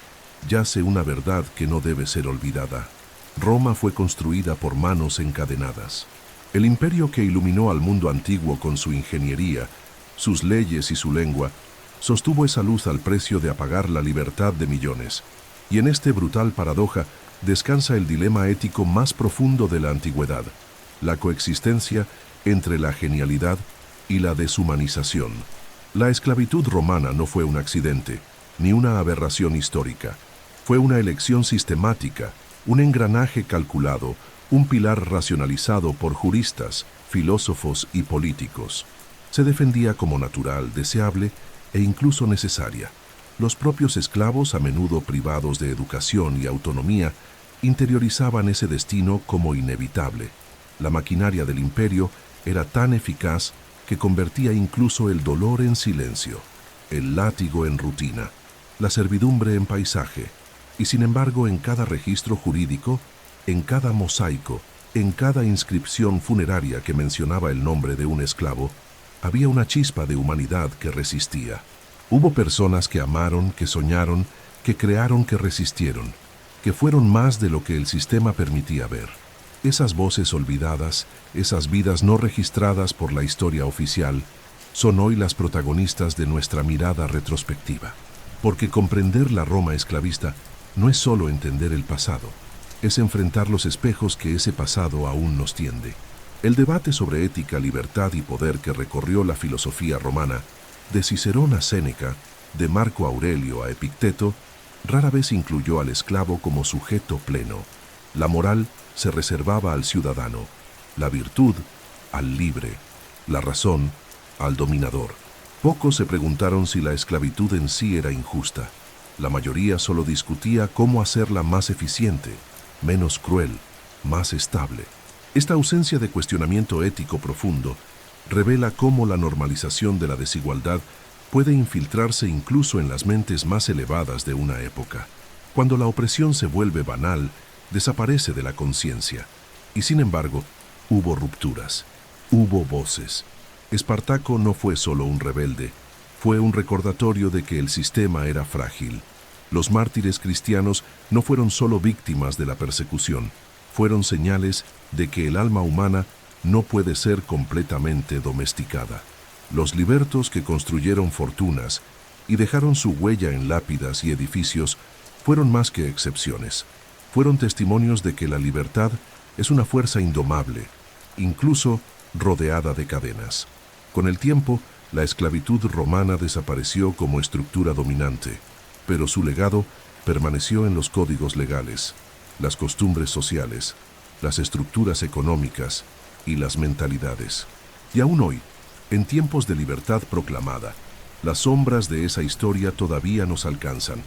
yace una verdad que no debe ser olvidada. Roma fue construida por manos encadenadas. El imperio que iluminó al mundo antiguo con su ingeniería, sus leyes y su lengua, sostuvo esa luz al precio de apagar la libertad de millones. Y en este brutal paradoja descansa el dilema ético más profundo de la antigüedad, la coexistencia entre la genialidad y la deshumanización. La esclavitud romana no fue un accidente, ni una aberración histórica. Fue una elección sistemática, un engranaje calculado, un pilar racionalizado por juristas, filósofos y políticos. Se defendía como natural, deseable e incluso necesaria. Los propios esclavos, a menudo privados de educación y autonomía, interiorizaban ese destino como inevitable. La maquinaria del imperio era tan eficaz que convertía incluso el dolor en silencio, el látigo en rutina, la servidumbre en paisaje, y sin embargo en cada registro jurídico, en cada mosaico, en cada inscripción funeraria que mencionaba el nombre de un esclavo, había una chispa de humanidad que resistía. Hubo personas que amaron, que soñaron, que crearon, que resistieron, que fueron más de lo que el sistema permitía ver. Esas voces olvidadas, esas vidas no registradas por la historia oficial, son hoy las protagonistas de nuestra mirada retrospectiva. Porque comprender la Roma esclavista no es solo entender el pasado, es enfrentar los espejos que ese pasado aún nos tiende. El debate sobre ética, libertad y poder que recorrió la filosofía romana, de Cicerón a Séneca, de Marco Aurelio a Epicteto, rara vez incluyó al esclavo como sujeto pleno. La moral se reservaba al ciudadano, la virtud al libre, la razón al dominador. Pocos se preguntaron si la esclavitud en sí era injusta. La mayoría solo discutía cómo hacerla más eficiente, menos cruel, más estable. Esta ausencia de cuestionamiento ético profundo revela cómo la normalización de la desigualdad puede infiltrarse incluso en las mentes más elevadas de una época. Cuando la opresión se vuelve banal, desaparece de la conciencia. Y sin embargo, hubo rupturas, hubo voces. Espartaco no fue solo un rebelde, fue un recordatorio de que el sistema era frágil. Los mártires cristianos no fueron solo víctimas de la persecución, fueron señales de que el alma humana no puede ser completamente domesticada. Los libertos que construyeron fortunas y dejaron su huella en lápidas y edificios fueron más que excepciones. Fueron testimonios de que la libertad es una fuerza indomable, incluso rodeada de cadenas. Con el tiempo, la esclavitud romana desapareció como estructura dominante, pero su legado permaneció en los códigos legales, las costumbres sociales, las estructuras económicas y las mentalidades. Y aún hoy, en tiempos de libertad proclamada, las sombras de esa historia todavía nos alcanzan,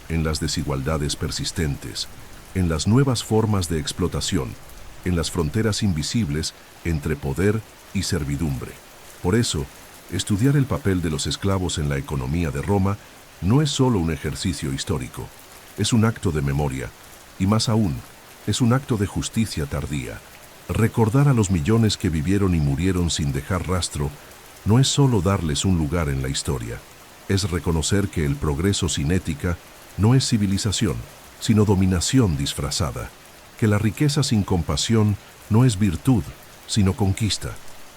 en las desigualdades persistentes, en las nuevas formas de explotación, en las fronteras invisibles entre poder y servidumbre. Por eso, estudiar el papel de los esclavos en la economía de Roma no es solo un ejercicio histórico, es un acto de memoria, y más aún, es un acto de justicia tardía. Recordar a los millones que vivieron y murieron sin dejar rastro no es solo darles un lugar en la historia, es reconocer que el progreso sin ética no es civilización, sino dominación disfrazada, que la riqueza sin compasión no es virtud, sino conquista,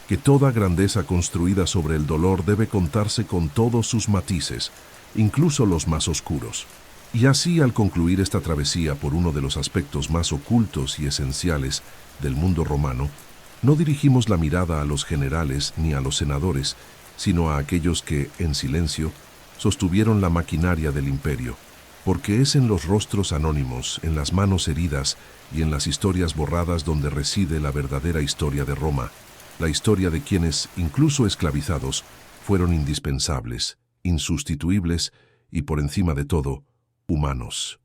que toda grandeza construida sobre el dolor debe contarse con todos sus matices, incluso los más oscuros. Y así, al concluir esta travesía por uno de los aspectos más ocultos y esenciales del mundo romano, no dirigimos la mirada a los generales ni a los senadores, sino a aquellos que, en silencio, sostuvieron la maquinaria del imperio, Porque es en los rostros anónimos, en las manos heridas y en las historias borradas donde reside la verdadera historia de Roma, la historia de quienes, incluso esclavizados, fueron indispensables, insustituibles y, por encima de todo, humanos.